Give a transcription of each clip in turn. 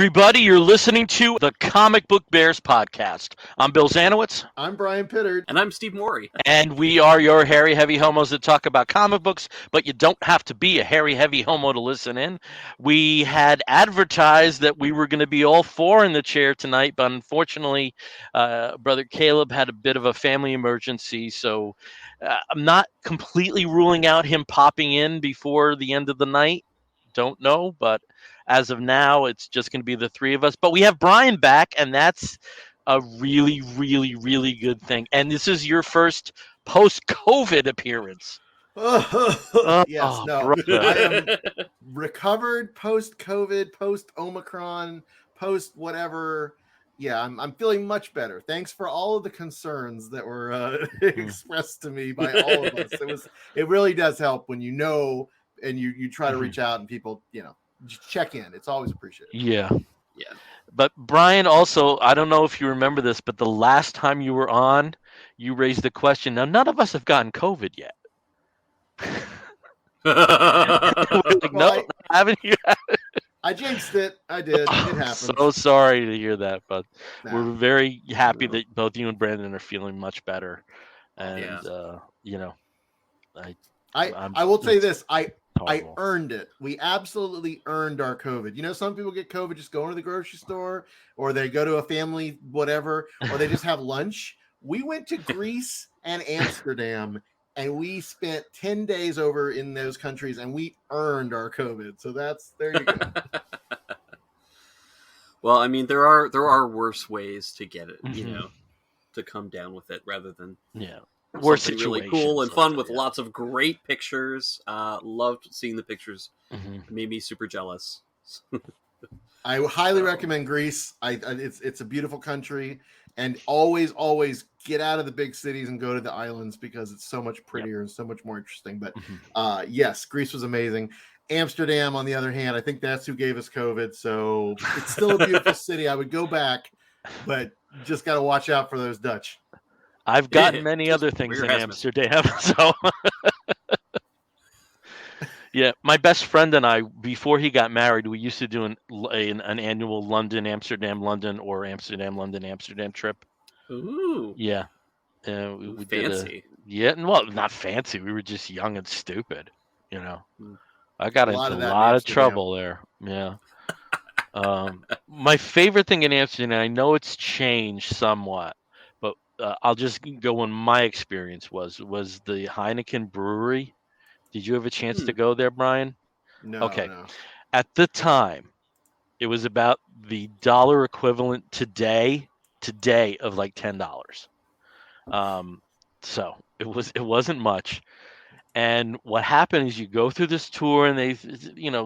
everybody. You're listening to the Comic Book Bears podcast. I'm Bill Zanowitz. I'm Brian Pittard. And I'm Steve Morey. And we are your hairy, heavy homos that talk about comic books, but you don't have to be a hairy, heavy homo to listen in. We had advertised that we were going to be all four in the chair tonight, but unfortunately, Brother Caleb had a bit of a family emergency, so I'm not completely ruling out him popping in before the end of the night. Don't know, but as of now, it's just going to be the three of us. But we have Bryan back, and that's a really, really, really good thing. And this is your first post-COVID appearance. Yes, no. Brother. I am recovered post-COVID, post-Omicron, post-whatever. Yeah, I'm feeling much better. Thanks for all of the concerns that were expressed to me by all of us. It really does help when you know and you try to reach out and people, just check in. It's always appreciated. Yeah. Yeah. But Bryan, also, I don't know if you remember this, but the last time you were on, you raised the question. Now, none of us have gotten COVID yet. Like, no, haven't you? I jinxed it. I did. It happened. So sorry to hear that, but Nah. we're very happy that both you and Brandon are feeling much better. And I will tell you this. I horrible. earned it. We absolutely earned our COVID. Some people get COVID just going to the grocery store, or they go to a family whatever, or they just have lunch. We went to Greece and Amsterdam, and we spent 10 days over in those countries, and we earned our COVID. So there you go. Well, I mean, there are worse ways to get it, Mm-hmm. to come down with it rather than Worse something really situations, cool and fun let's with say, lots of great pictures. Loved seeing the pictures. Mm-hmm. Made me super jealous. I highly recommend Greece. It's a beautiful country, and always get out of the big cities and go to the islands because it's so much prettier and so much more interesting. But yes, Greece was amazing. Amsterdam, on the other hand, I think that's who gave us COVID. So it's still a beautiful city. I would go back, but just got to watch out for those Dutch. I've gotten many other things in Amsterdam, so yeah. My best friend and I, before he got married, we used to do an annual London, Amsterdam, London, or Amsterdam, London, Amsterdam trip. Ooh, yeah, we fancy. Well, not fancy. We were just young and stupid, I got into a lot of trouble there. Yeah. My favorite thing in Amsterdam, I know it's changed somewhat, but I'll just go when my experience was the Heineken brewery. Did you have a chance to go there, Bryan? No. Okay. No. At the time, it was about the dollar equivalent today of like $10. So it wasn't much. And what happened is you go through this tour and they,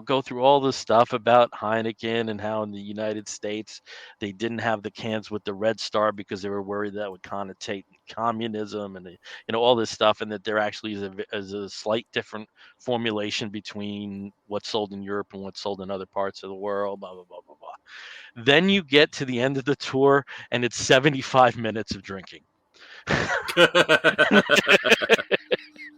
go through all this stuff about Heineken and how in the United States they didn't have the cans with the red star because they were worried that would connotate communism and, all this stuff. And that there actually is a slight different formulation between what's sold in Europe and what's sold in other parts of the world, blah, blah, blah, blah, blah. Then you get to the end of the tour and it's 75 minutes of drinking.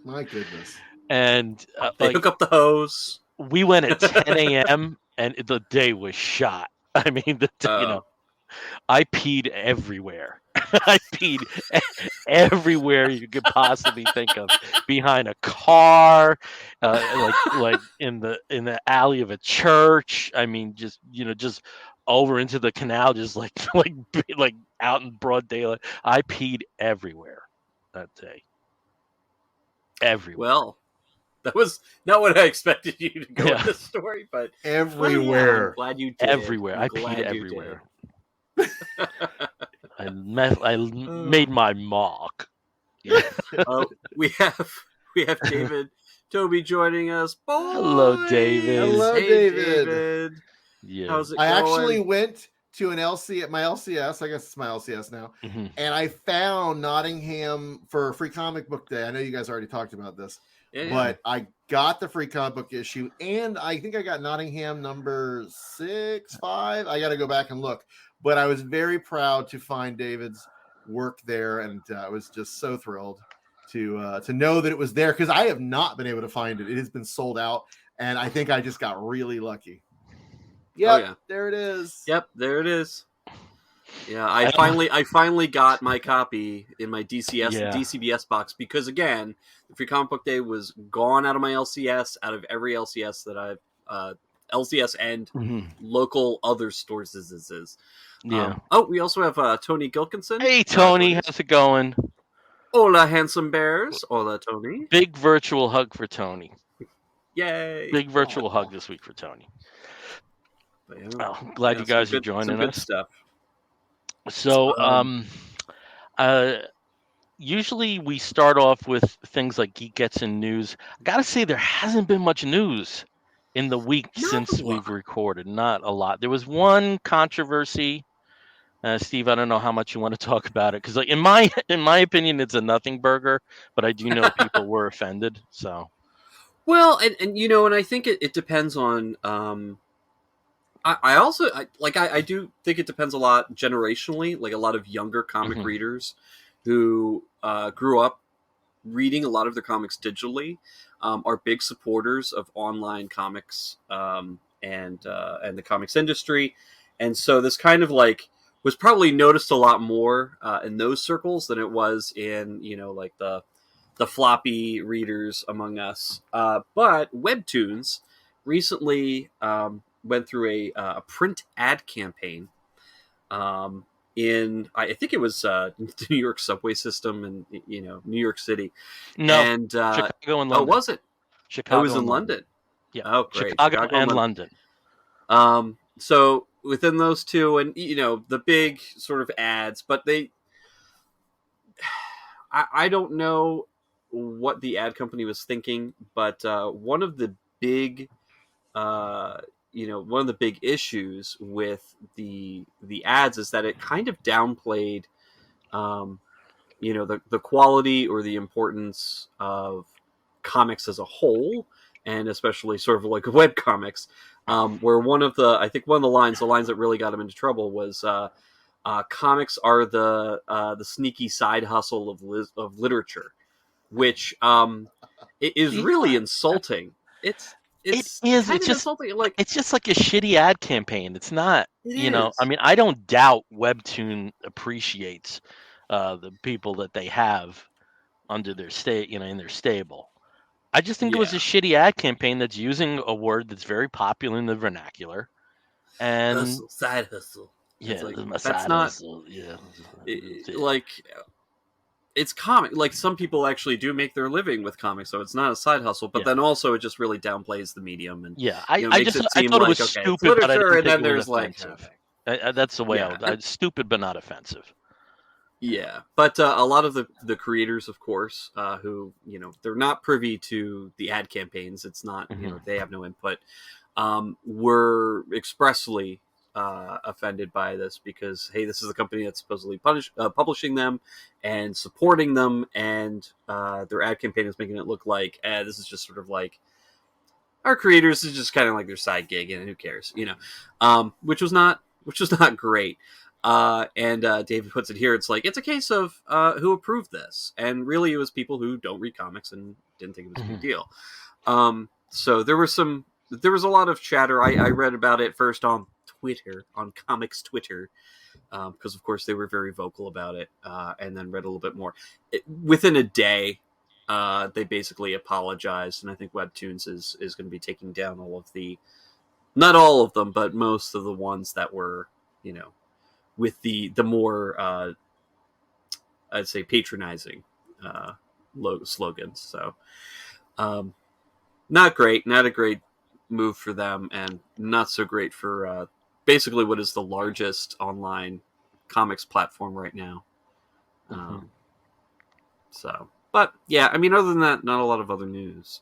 My goodness. And they hook up the hose. We went at 10 a.m. and the day was shot. I mean, I peed everywhere. I peed everywhere you could possibly think of. Behind a car, like in the alley of a church. I mean, just over into the canal, just like out in broad daylight. I peed everywhere that day. Everywhere. Well, that was not what I expected you to go with this story, but everywhere. I'm glad you did. Everywhere. I peed everywhere. I made my mark. Yeah. We have David Toby joining us. Boy! Hello, David. Hello, hey, David. Yeah. How's it I going? actually went to my LCS, I guess it's my LCS now, and I found Nottingham for Free Comic Book Day. I know you guys already talked about this, but I got the Free Comic Book issue, and I think I got Nottingham number 5. I got to go back and look, but I was very proud to find David's work there, and I was just so thrilled to know that it was there because I have not been able to find it. It has been sold out, and I think I just got really lucky. Yep, there it is. Yep, there it is. Yeah, I finally got my copy in my DCBS box because again, the Free Comic Book Day was gone out of my LCS, out of every LCS that I've LCS and local other stores. Yeah. We also have Tony Gilkinson. Hey Tony, how's it going? Hola, handsome bears. Hola, Tony. Big virtual hug for Tony. Yay! Big virtual hug this week for Tony. Well, glad you guys are joining good us. Stuff. So, usually we start off with things like Geek Gets in News. I gotta say, there hasn't been much news in the week since we've recorded. Not a lot. There was one controversy. Steve, I don't know how much you want to talk about it because, like, in my opinion, it's a nothing burger. But I do know people were offended. So, well, and you know, and I think it depends on. I do think it depends a lot generationally. Like a lot of younger comic readers who grew up reading a lot of their comics digitally are big supporters of online comics and the comics industry, and so this kind of like was probably noticed a lot more in those circles than it was in like the floppy readers among us. But Webtoons recently went through a print ad campaign in I think it was the New York subway system and New York City. no, and Chicago and London. Oh, was it? Chicago It was in London. Yeah. Oh, great. Chicago and London. So within those two, and the big sort of ads, but I don't know what the ad company was thinking, but one of the big one of the big issues with the ads is that it kind of downplayed the quality or the importance of comics as a whole, and especially sort of like web comics, where one of the lines that really got him into trouble was comics are the sneaky side hustle of literature, which it is really insulting. It is. It's just insulting. Like it's just like a shitty ad campaign. It's not. Is. I mean, I don't doubt Webtoon appreciates the people that they have under their in their stable. I just think it was a shitty ad campaign that's using a word that's very popular in the vernacular. And side hustle. Yeah, that's not. Hustle. Yeah, like it's comic. Like some people actually do make their living with comics, so it's not a side hustle. But then also it just really downplays the medium and I thought it was stupid, but I didn't think it was offensive. That's the way I would. Stupid, but not offensive. Yeah, but a lot of the creators, of course, who they're not privy to the ad campaigns. It's not they have no input. Were expressly offended by this because hey, this is the company that's supposedly publishing them and supporting them, and their ad campaign is making it look like this is just sort of like our creators is just kind of like their side gig and who cares, which was not great. And David puts it here. It's like it's a case of who approved this, and really it was people who don't read comics and didn't think it was a big deal. So there was a lot of chatter. I read about it first on Twitter, on comics Twitter, because of course they were very vocal about it, and then read a little bit more. Within a day, they basically apologized, and I think Webtoons is going to be taking down not all of them, but most of the ones that were, with the more, I'd say patronizing slogans. So, not a great move for them, and not so great for basically what is the largest online comics platform right now. But yeah, I mean, other than that, not a lot of other news.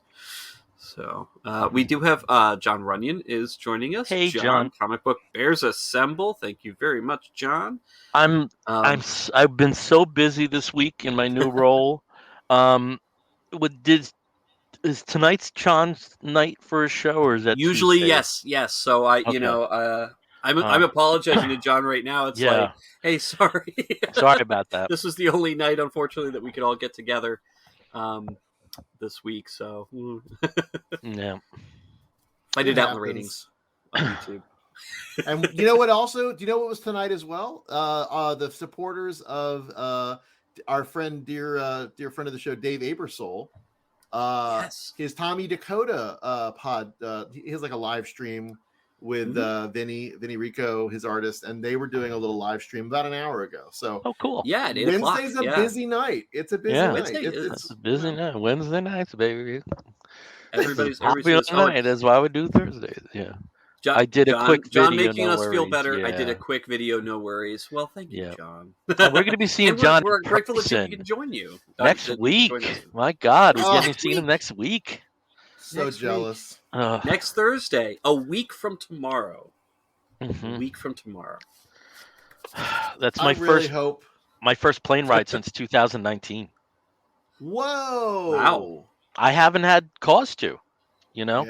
So we do have John Runyon is joining us. Hey, John. Comic Book Bears Assemble. Thank you very much, John. I've been so busy this week in my new role. Is tonight's John's night for a show, or is that usually Tuesday? Yes. So I'm apologizing to John right now. It's like, hey, sorry. Sorry about that. This was the only night, unfortunately, that we could all get together this week. So yeah, find it out in the ratings on YouTube. And you know what? Also, do you know what was tonight as well? The supporters of our friend, dear friend of the show, Dave Abersole. Yes. His Tommy Dakota pod. He has like a live stream with Vinny Rico, his artist, and they were doing a little live stream about an hour ago. So cool. Yeah, at 8 Wednesday's o'clock. a busy night. It's a busy night. It's a busy night. Wednesday nights, baby. Everybody's Popular night. That's why we do Thursdays. Yeah. I did a quick video. John making no us feel worries. better. Yeah. I did a quick video. No worries. Well, thank you, John. We're going to be seeing And John. We're grateful that we can join you next week. My God, we're getting to see him next week. So next jealous. Next Thursday, a week from tomorrow. Mm-hmm. A week from tomorrow. That's my first plane ride since 2019. Whoa! Wow. I haven't had cause to, you know.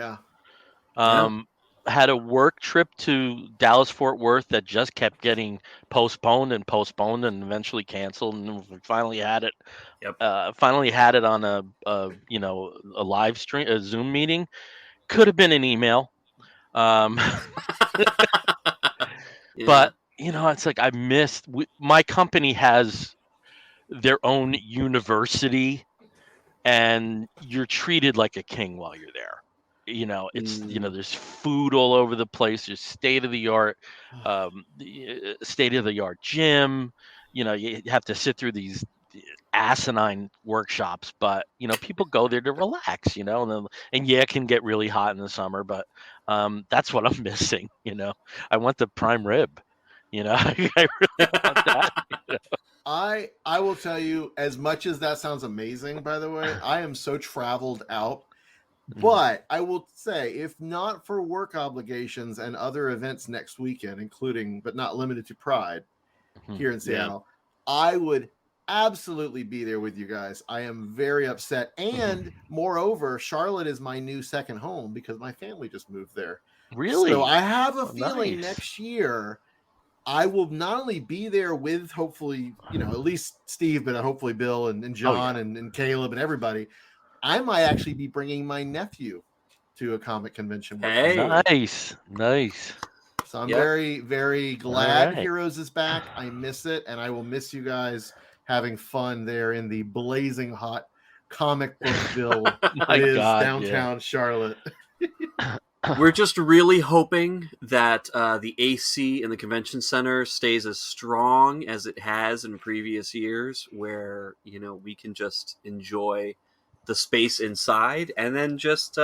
Yeah. Had a work trip to Dallas Fort Worth that just kept getting postponed and eventually canceled, and we finally had it. Finally had it on a live stream, a Zoom meeting. Could have been an email. But it's like I missed. My company has their own university, and you're treated like a king while you're there. It's there's food all over the place. There's state of the art gym. You have to sit through these asinine workshops, but people go there to relax. And it can get really hot in the summer, but that's what I'm missing. I want the prime rib. I really want that. I will tell you, as much as that sounds amazing, by the way, I am so traveled out. But I will say, if not for work obligations and other events next weekend, including but not limited to Pride here in Seattle, I would absolutely be there with you guys. I am very upset. And moreover, Charlotte is my new second home because my family just moved there. Really? So I have a feeling next year I will not only be there with hopefully, at least Steve, but hopefully Bill and John and Caleb and everybody. I might actually be bringing my nephew to a comic convention. Hey, nice. So I'm very, very glad Heroes is back. I miss it, and I will miss you guys having fun there in the blazing hot comic bookville that is downtown Charlotte. We're just really hoping that the AC in the convention center stays as strong as it has in previous years, where we can just enjoy the space inside and then just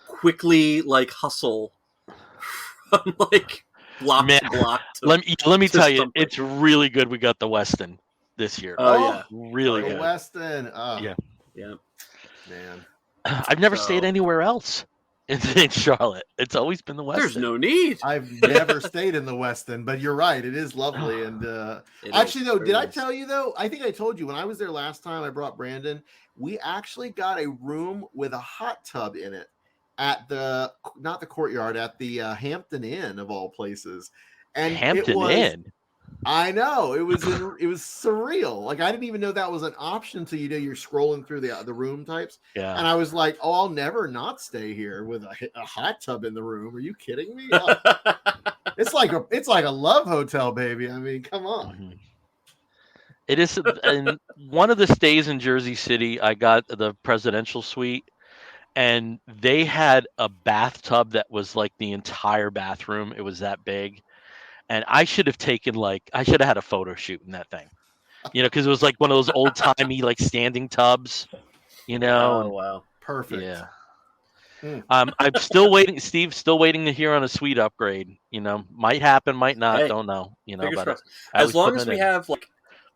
quickly hustle from block to block to, let me tell you, it's really good we got the Westin this year. Really good. Westin. Man, I've never stayed anywhere else in Charlotte. It's always been the Westin. There's no need. I've never stayed in the Westin, but you're right, it is lovely. And actually though, did I tell you though? I think I told you when I was there last time. I brought Brandon. We actually got a room with a hot tub in it at not the Courtyard, at the Hampton Inn of all places. And Hampton Inn. I know it was surreal. Like I didn't even know that was an option until you're scrolling through the room types. Yeah. And I was like, oh, I'll never not stay here with a hot tub in the room. Are you kidding me? Oh. It's like a love hotel, baby. I mean, come on. Mm-hmm. It is. And one of the stays in Jersey City, I got the presidential suite, and they had a bathtub that was like the entire bathroom. It was that big. And I should have had a photo shoot in that thing, because it was like one of those old timey standing tubs, Oh, wow. Perfect. Yeah. I'm still waiting. Steve's still waiting to hear on a suite upgrade. Might happen, might not. Don't know. But as long as we have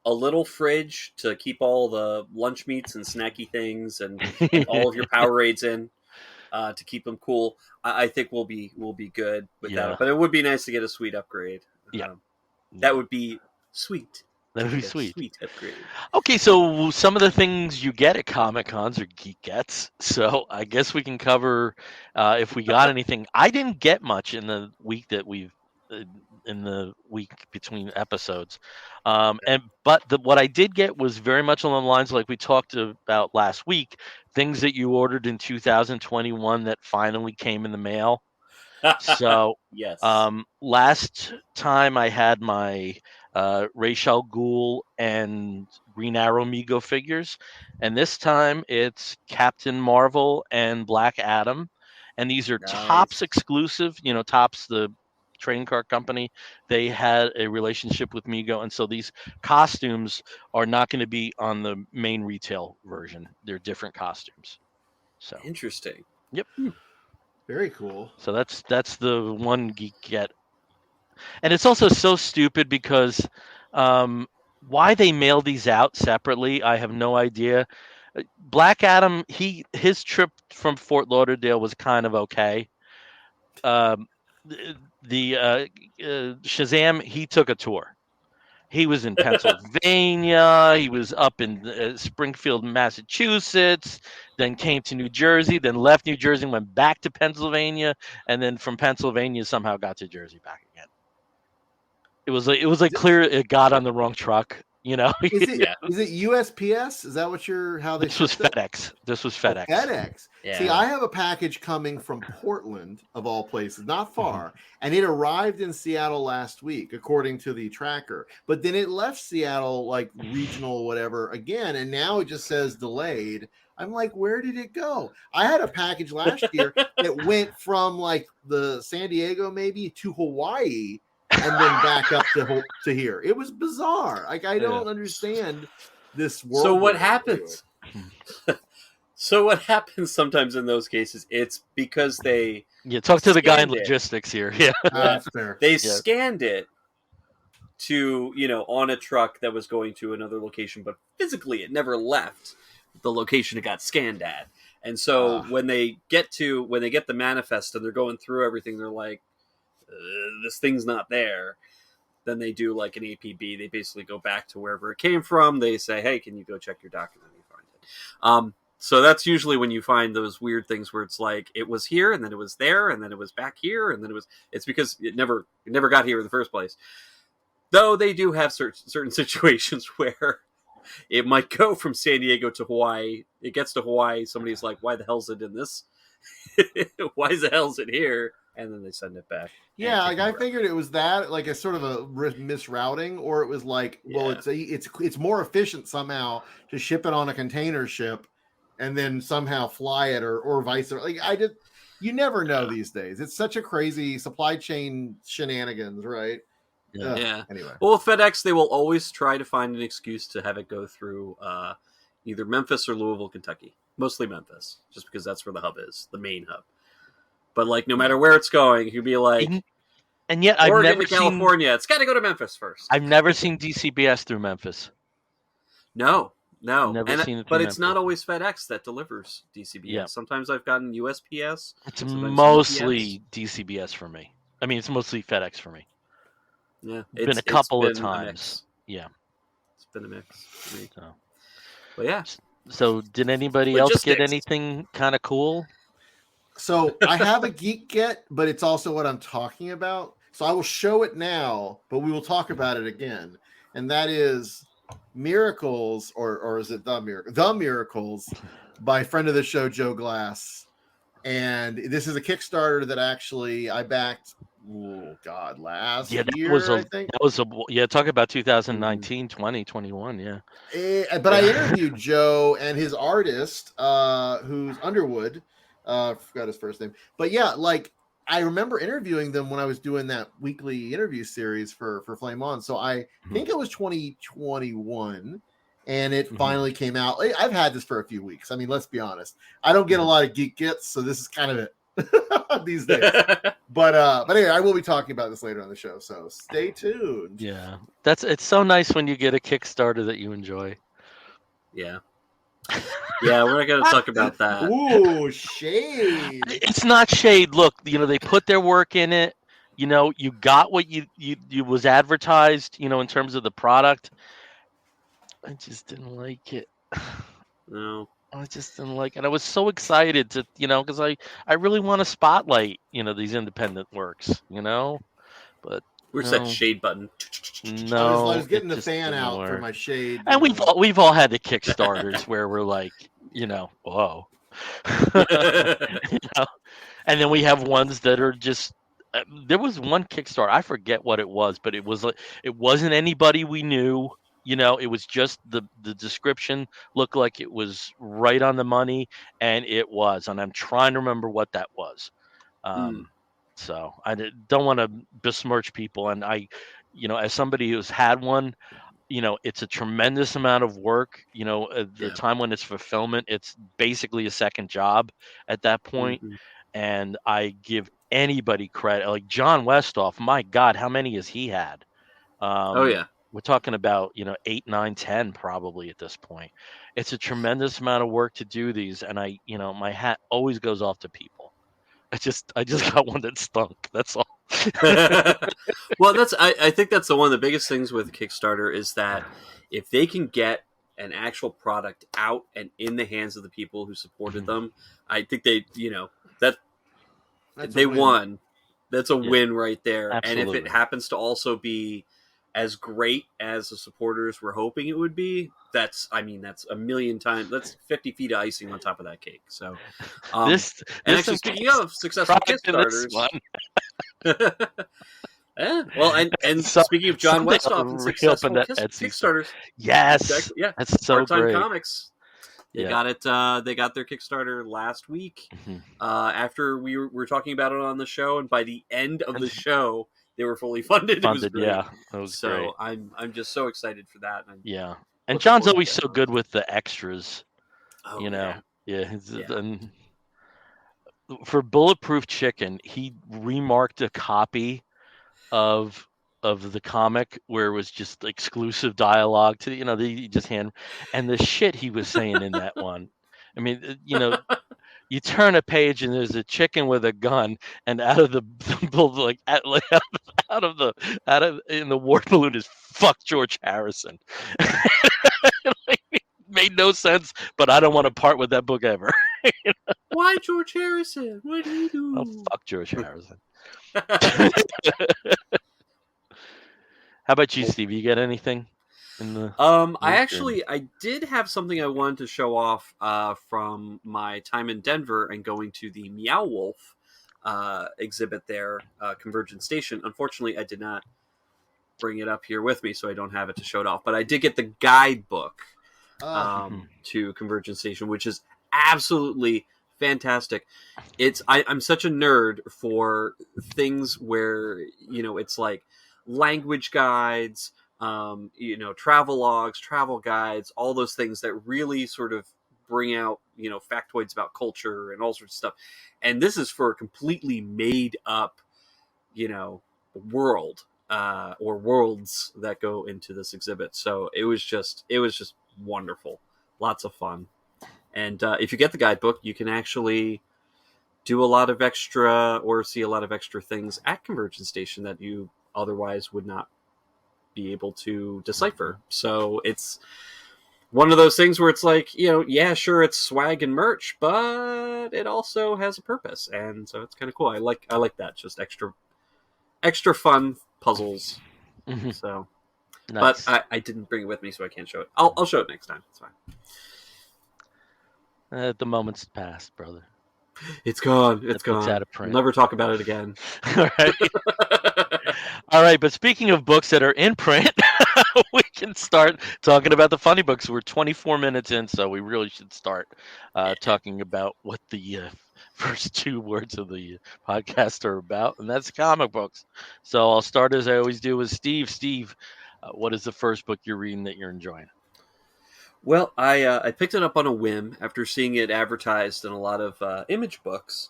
a little fridge to keep all the lunch meats and snacky things and all of your Powerades in. To keep them cool, I think we'll be good with that. But it would be nice to get a suite upgrade. That would be sweet. That would be sweet. Sweet upgrade. Okay, so some of the things you get at Comic Cons are geek gets. So I guess we can cover if we got anything. I didn't get much in the week that in the week between episodes, but what I did get was very much along the lines like we talked about last week. Things that you ordered in 2021 that finally came in the mail. So Yes. last time I had my Ra's al Ghul and Green Arrow Mego figures, and this time it's Captain Marvel and Black Adam, and these are Topps Nice. exclusive. Topps, the trading card company, they had a relationship with Mego, and so these costumes are not going to be on the main retail version. They're different costumes. So Interesting. yep. Very cool. So that's the one geek get. And it's also so stupid because why they mail these out separately, I have no idea. Black Adam, his trip from Fort Lauderdale was kind of okay. Um, the Shazam, he took a tour. He was in Pennsylvania. He was up in Springfield, Massachusetts. Then came to New Jersey. Then left New Jersey, went back to Pennsylvania, and then from Pennsylvania somehow got to Jersey back again. It was like clear it got on the wrong truck. Is it USPS? Is that what how they? This was FedEx. This was FedEx. Oh, FedEx. Yeah. See, I have a package coming from Portland, of all places, not far, and it arrived in Seattle last week, according to the tracker. But then it left Seattle, like regional, whatever, again, and now it just says delayed. I'm like, where did it go? I had a package last year that went from like the San Diego maybe to Hawaii, and then back up to here. It was bizarre. Like, I don't understand this world. So what happens? So what happens sometimes in those cases? It's because they talk to the guy in logistics here. Yeah, that's fair. They scanned it to on a truck that was going to another location, but physically it never left the location it got scanned at. And so when they get the manifest and they're going through everything, they're like, this thing's not there. Then they do like an APB. They basically go back to wherever it came from. They say, hey, can you go check your document? You find it. So that's usually when you find those weird things where it's like it was here and then it was there and then it was back here and then it's because it never got here in the first place. Though they do have certain situations where it might go from San Diego to Hawaii. It gets to Hawaii. Somebody's like, why the hell's it in this? Why the hell's it here? And then they send it back. Yeah, like I figured it was that, like a sort of a misrouting, or it was like, well, it's more efficient somehow to ship it on a container ship, and then somehow fly it, or vice versa. Like you never know these days. It's such a crazy supply chain shenanigans, right? Yeah. Anyway, well, with FedEx, they will always try to find an excuse to have it go through either Memphis or Louisville, Kentucky. Mostly Memphis, just because that's where the hub is, the main hub. But like, no matter where it's going, you'd be like, and yet I've never seen California. It's got to go to Memphis first. I've never seen DCBS through Memphis. No. Never seen it but through it's not always FedEx that delivers DCBS. Yeah. Sometimes I've gotten USPS. It's mostly DCBS for me. I mean, it's mostly FedEx for me. Yeah, it's been a couple of times. Yeah, it's been a mix for me. So. But yeah. So did anybody else get anything kind of cool? So I have a geek get, but it's also what I'm talking about. So I will show it now, but we will talk about it again. And that is Miracles, or is it The Miracle? The Miracles by friend of the show, Joe Glass. And this is a Kickstarter that actually I backed, last year, I think. That was talk about 2019, 20, 21, yeah. But I interviewed Joe and his artist, who's Underwood. Forgot his first name. But yeah, like I remember interviewing them when I was doing that weekly interview series for Flame On. So I think it was 2021 and it finally came out. I've had this for a few weeks. I mean, let's be honest. I don't get a lot of geek gets, so this is kind of it these days. But anyway, I will be talking about this later on the show, so stay tuned. Yeah. It's so nice when you get a Kickstarter that you enjoy. Yeah. Yeah, we're not going to talk about that. Ooh, shade. It's not shade. Look, they put their work in it. You got what you was advertised, in terms of the product. I just didn't like it. No. I just didn't like it. I was so excited to, because I really want to spotlight, these independent works, but where's that shade button? No, I was getting the fan out for my shade. And we've all had the Kickstarters where we're like, whoa. And then we have ones that are just. There was one Kickstarter. I forget what it was, but it was like it wasn't anybody we knew. It was just the description looked like it was right on the money, and it was. And I'm trying to remember what that was. So I don't want to besmirch people, and as somebody who's had one, it's a tremendous amount of work. The time when it's fulfillment, it's basically a second job at that point. And I give anybody credit, like John Westhoff. My God, how many has he had? Oh yeah. We're talking about 8, 9, 10 probably at this point. It's a tremendous amount of work to do these, and my hat always goes off to people. I just got one that stunk. That's all. Well, I think that's one of the biggest things with Kickstarter is that if they can get an actual product out and in the hands of the people who supported them, I think they they won. That's a win right there. Absolutely. And if it happens to also be as great as the supporters were hoping it would be, that's a million times. That's 50 feet of icing on top of that cake. So, actually, speaking of successful Kickstarters, yeah, well, and speaking of John Westhoff and successful Kickstarters, yes, exactly, yeah, that's so Part-Time great. Comics. They got it. They got their Kickstarter last week. After we were talking about it on the show, and by the end of the show, they were fully funded. It was great. Yeah, it was great. I'm just so excited for that. And John's always so good with the extras. Oh, And for Bulletproof Chicken, he remarked a copy of the comic where it was just exclusive dialogue to they just hand, and the shit he was saying in that one. I mean, you turn a page and there's a chicken with a gun, and out of the in the war balloon is fuck George Harrison. It made no sense, but I don't want to part with that book ever. Why George Harrison? What did he do? Oh, fuck George Harrison. How about you, Steve? You get anything in the? I did have something I wanted to show off from my time in Denver and going to the Meow Wolf exhibit there, Convergence Station. Unfortunately, I did not bring it up here with me, so I don't have it to show it off. But I did get the guidebook to Convergence Station, which is absolutely fantastic. I'm such a nerd for things where it's like language guides, travel logs, travel guides, all those things that really sort of bring out factoids about culture and all sorts of stuff. And this is for a completely made up world or worlds that go into this exhibit. So it was just wonderful, lots of fun. And if you get the guidebook, you can actually do a lot of extra or see a lot of extra things at Convergence Station that you otherwise would not be able to decipher. So it's one of those things where it's like, sure, it's swag and merch, but it also has a purpose. And so it's kind of cool. I like that. Just extra fun puzzles. So, nice. But I didn't bring it with me, so I can't show it. I'll show it next time. It's fine. The moment's passed, brother. It's gone. It's gone. Out of print. We'll never talk about it again. All right. All right. But speaking of books that are in print, we can start talking about the funny books. We're 24 minutes in, so we really should start talking about what the first 2 words of the podcast are about, and that's comic books. So I'll start as I always do with Steve. Steve, what is the first book you're reading that you're enjoying? Well, I picked it up on a whim after seeing it advertised in a lot of image books,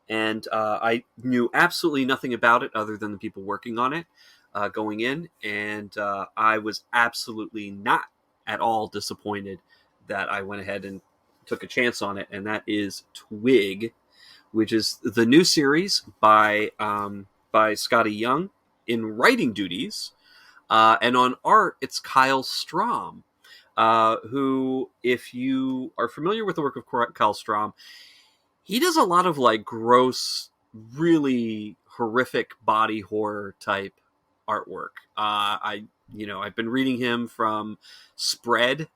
and I knew absolutely nothing about it other than the people working on it going in, and I was absolutely not at all disappointed that I went ahead and took a chance on it, and that is Twig, which is the new series by Scotty Young in writing duties, and on art it's Kyle Strahm. Who, if you are familiar with the work of Kyle Strahm, he does a lot of like gross, really horrific body horror type artwork. I've been reading him from Spread,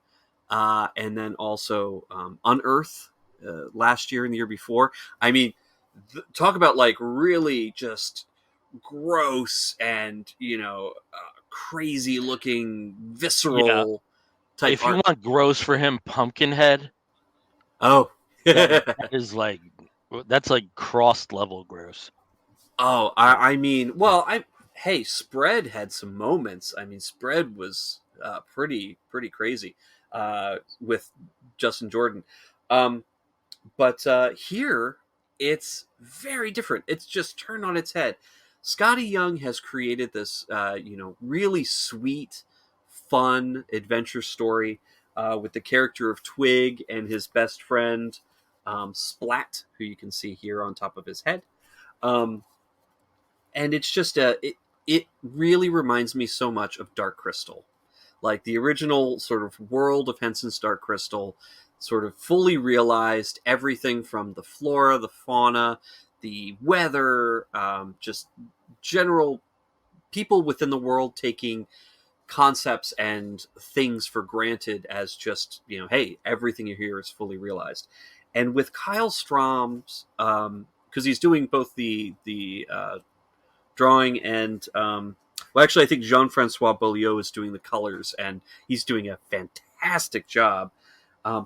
and then also Unearth last year and the year before. I mean, talk about like really just gross and crazy looking visceral type if you art. want gross for him, Pumpkinhead. Oh, that is like that's like crossed level gross. Oh, I mean, well, hey, Spread had some moments. I mean, Spread was pretty crazy with Justin Jordan, um, but here it's very different. It's just turned on its head. Scotty Young has created this, really sweet, fun adventure story with the character of Twig and his best friend Splat, who you can see here on top of his head. And it's just it really reminds me so much of Dark Crystal, like the original sort of world of Henson's Dark Crystal, sort of fully realized everything from the flora, the fauna, the weather, just general people within the world taking concepts and things for granted as just, hey, everything you hear is fully realized. And with Kyle Strom's, because he's doing both the drawing and well, actually I think Jean-Francois Beaulieu is doing the colors, and he's doing a fantastic job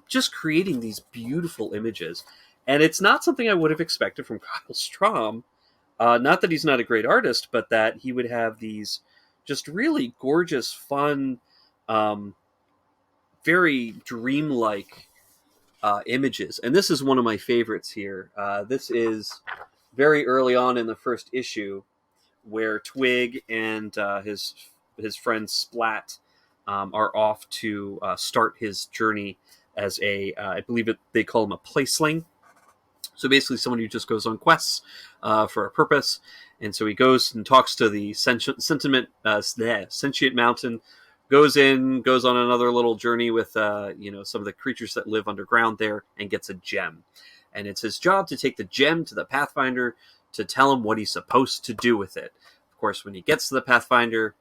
just creating these beautiful images. And it's not something I would have expected from Kyle Strom. Not that he's not a great artist, but that he would have these just really gorgeous, fun, very dreamlike images. And this is one of my favorites here. This is very early on in the first issue, where Twig and his friend Splat are off to start his journey as I believe they call him a placeling. So basically someone who just goes on quests for a purpose. And so he goes and talks to the sentient mountain, goes on another little journey with some of the creatures that live underground there, and gets a gem. And it's his job to take the gem to the Pathfinder to tell him what he's supposed to do with it. Of course, when he gets to the Pathfinder,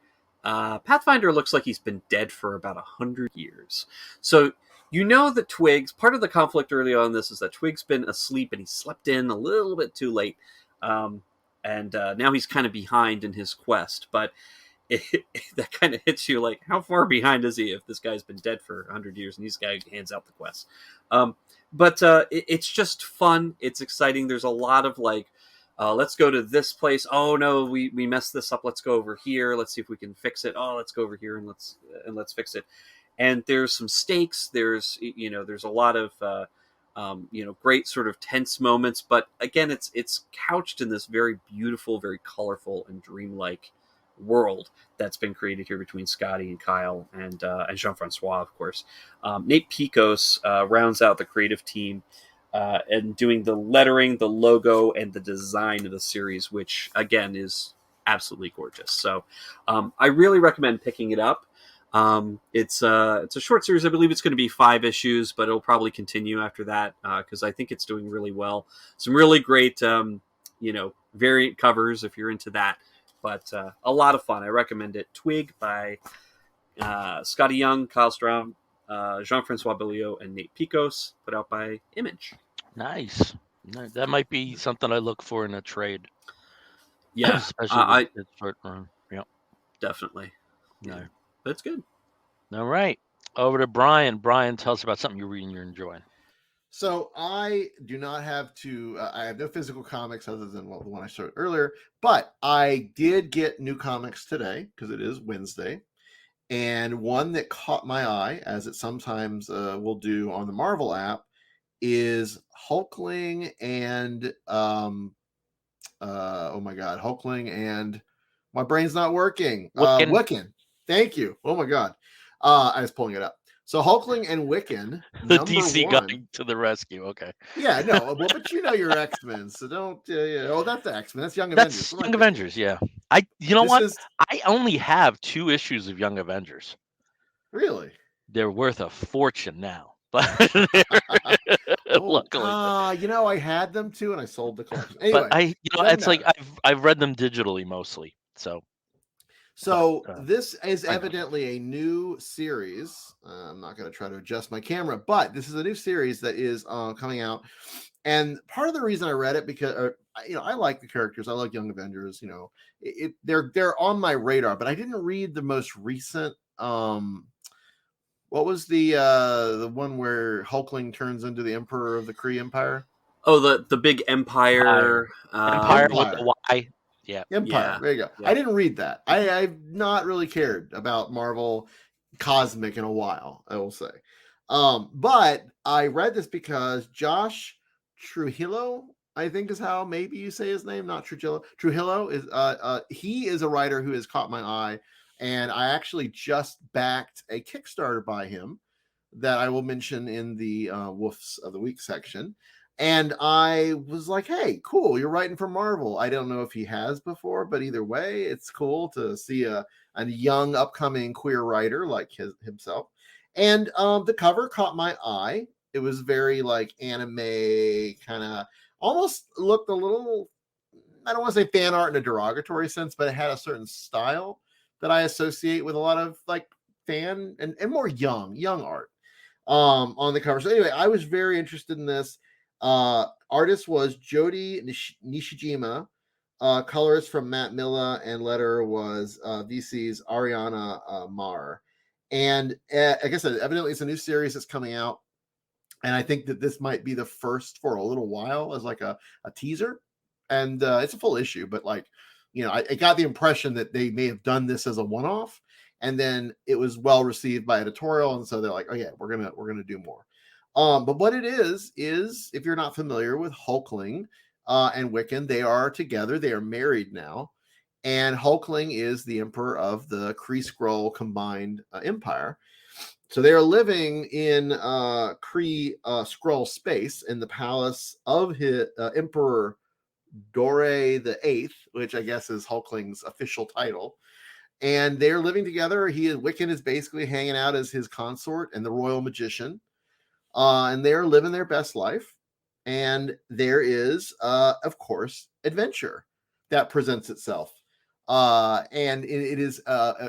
Pathfinder looks like he's been dead for about 100 years. So that Twig's, part of the conflict early on in this is that Twig's been asleep and he slept in a little bit too late. And now he's kind of behind in his quest. But that kind of hits you like, how far behind is he if this guy's been dead for 100 years and this guy hands out the quest? But it's just fun. It's exciting. There's a lot of like, let's go to this place. Oh no, we messed this up. Let's go over here. Let's see if we can fix it. Oh, let's go over here and let's fix it. And there's some stakes. There's a lot of great sort of tense moments. But again, it's couched in this very beautiful, very colorful, and dreamlike world that's been created here between Scotty and Kyle and Jean-Francois, of course. Nate Picos rounds out the creative team and doing the lettering, the logo, and the design of the series, which again is absolutely gorgeous. So I really recommend picking it up. It's a short series. I believe it's going to be 5 issues, but it'll probably continue after that because I think it's doing really well. Some really great, variant covers if you're into that. But a lot of fun. I recommend it. Twig by Scotty Young, Kyle Strom, Jean-Francois Beaulieu, and Nate Picos, put out by Image. Nice. That might be something I look for in a trade. Yeah, especially with short run. Yeah, definitely. No, that's good. All right, over to Bryan. Bryan, tell us about something you're reading, you're enjoying. So I do not have I have no physical comics other than the one I showed earlier, but I did get new comics today because it is Wednesday. And one that caught my eye, as it sometimes will do on the Marvel app, is Hulkling and Hulkling and my brain's not working. Wiccan. Thank you. Oh my God. I was pulling it up. So Hulkling and Wiccan, the DC guy to the rescue. Okay. Yeah, no, well, but your X-Men, so don't. Oh, that's the X-Men. That's Young Avengers. That's Young Avengers. Yeah. I only have 2 issues of Young Avengers. Really? They're worth a fortune now, but luckily. I had them too, and I sold the collection. Anyway, but it's like I've read them digitally mostly, so. So this is evidently a new series. I'm not going to try to adjust my camera, but this is a new series that is coming out. And part of the reason I read it because I like the characters. I like Young Avengers. They're on my radar, but I didn't read the most recent. What was the one where Hulkling turns into the Emperor of the Kree Empire? Oh, the big Empire. Empire with the Y. Yeah. Empire. Yeah. There you go. Yeah. I didn't read that. I've not really cared about Marvel Cosmic in a while, I will say. But I read this because Josh Trujillo, I think is how maybe you say his name, not Trujillo. Trujillo is he is a writer who has caught my eye, and I actually just backed a Kickstarter by him that I will mention in the Woofs of the Week section. And I was like, hey, cool, you're writing for Marvel. I don't know if he has before, but either way, it's cool to see a young upcoming queer writer like himself. And the cover caught my eye. It was very like anime, kind of almost looked a little, I don't want to say fan art in a derogatory sense, but it had a certain style that I associate with a lot of like fan and more young art on the cover. So anyway, I was very interested in this. Artist was Jody Nishijima, colorist from Matt Milla, and letter was VC's Ariana Marr. And like I said, evidently it's a new series that's coming out, and I think that this might be the first for a little while as like a teaser. And it's a full issue, but like, I got the impression that they may have done this as a one-off, and then it was well received by editorial, and so they're like, oh yeah, we're gonna do more. But what it is if you're not familiar with Hulkling and Wiccan, they are together. They are married now. And Hulkling is the emperor of the Kree Skrull combined empire. So they are living in Kree Skrull space in the palace of his Emperor Dore the Eighth, which I guess is Hulkling's official title. And they're living together. Wiccan is basically hanging out as his consort and the royal magician. And they're living their best life. And there is, of course, adventure that presents itself. And it is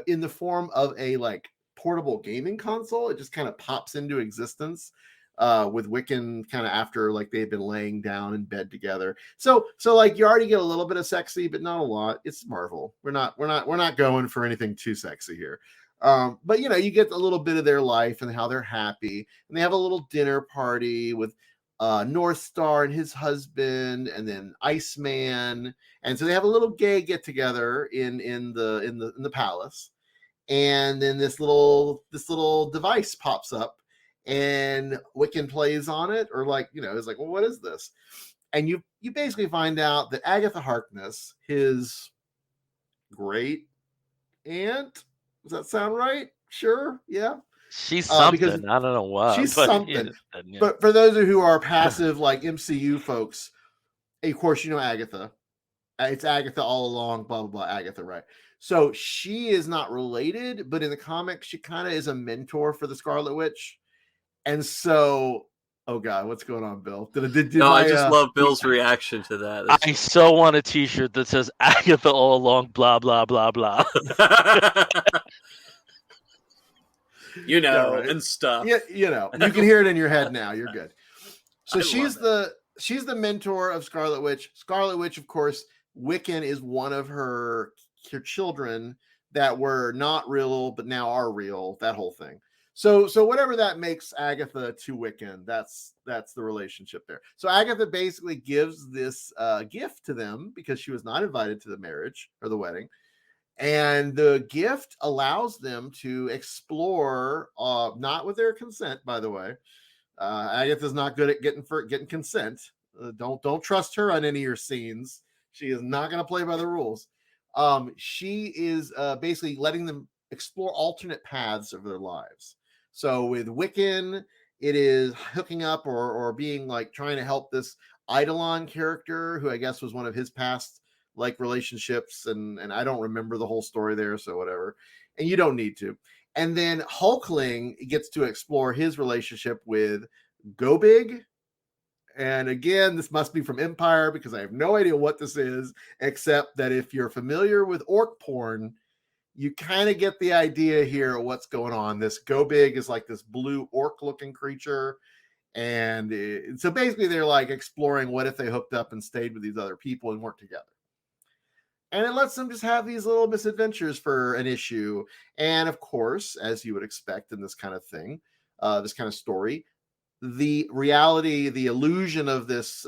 in the form of a like portable gaming console. It just kind of pops into existence with Wiccan kind of after like they've been laying down in bed together. So like you already get a little bit of sexy, but not a lot. It's Marvel. We're not going for anything too sexy here. But you get a little bit of their life and how they're happy, and they have a little dinner party with North Star and his husband, and then Iceman, and so they have a little gay get together in the palace, and then this little device pops up, and Wiccan plays on it, or like is like, well, what is this? And you basically find out that Agatha Harkness, his great aunt. Does that sound right? Sure. Yeah. She's something. I don't know what. She's something. Yeah. But for those who are passive, like MCU folks, of course, Agatha. It's Agatha all along, blah, blah, blah, Agatha, right? So she is not related, but in the comics, she kind of is a mentor for the Scarlet Witch. And so, oh God, what's going on, Bill? I just love Bill's reaction to that. I so want a t-shirt that says Agatha all along, blah, blah, blah, blah. Right. And stuff. Yeah, you can hear it in your head now. You're good. So she's the mentor of Scarlet Witch. Scarlet Witch, of course, Wiccan is one of her children that were not real, but now are real. That whole thing. So whatever that makes Agatha to Wiccan, that's the relationship there. So Agatha basically gives this gift to them because she was not invited to the marriage or the wedding. And the gift allows them to explore, not with their consent, by the way. Agatha's not good at getting consent. Don't trust her on any of your scenes. She is not going to play by the rules. She is basically letting them explore alternate paths of their lives. So with Wiccan, it is hooking up or being like trying to help this Eidolon character, who I guess was one of his past like relationships, and I don't remember the whole story there, so whatever. And you don't need to. And then Hulkling gets to explore his relationship with Go Big. And again, this must be from Empire because I have no idea what this is, except that if you're familiar with orc porn, you kind of get the idea here of what's going on. This Go Big is like this blue orc looking creature. And so basically they're like exploring what if they hooked up and stayed with these other people and worked together. And it lets them just have these little misadventures for an issue. And of course, as you would expect in this kind of thing, this kind of story, the reality, the illusion of this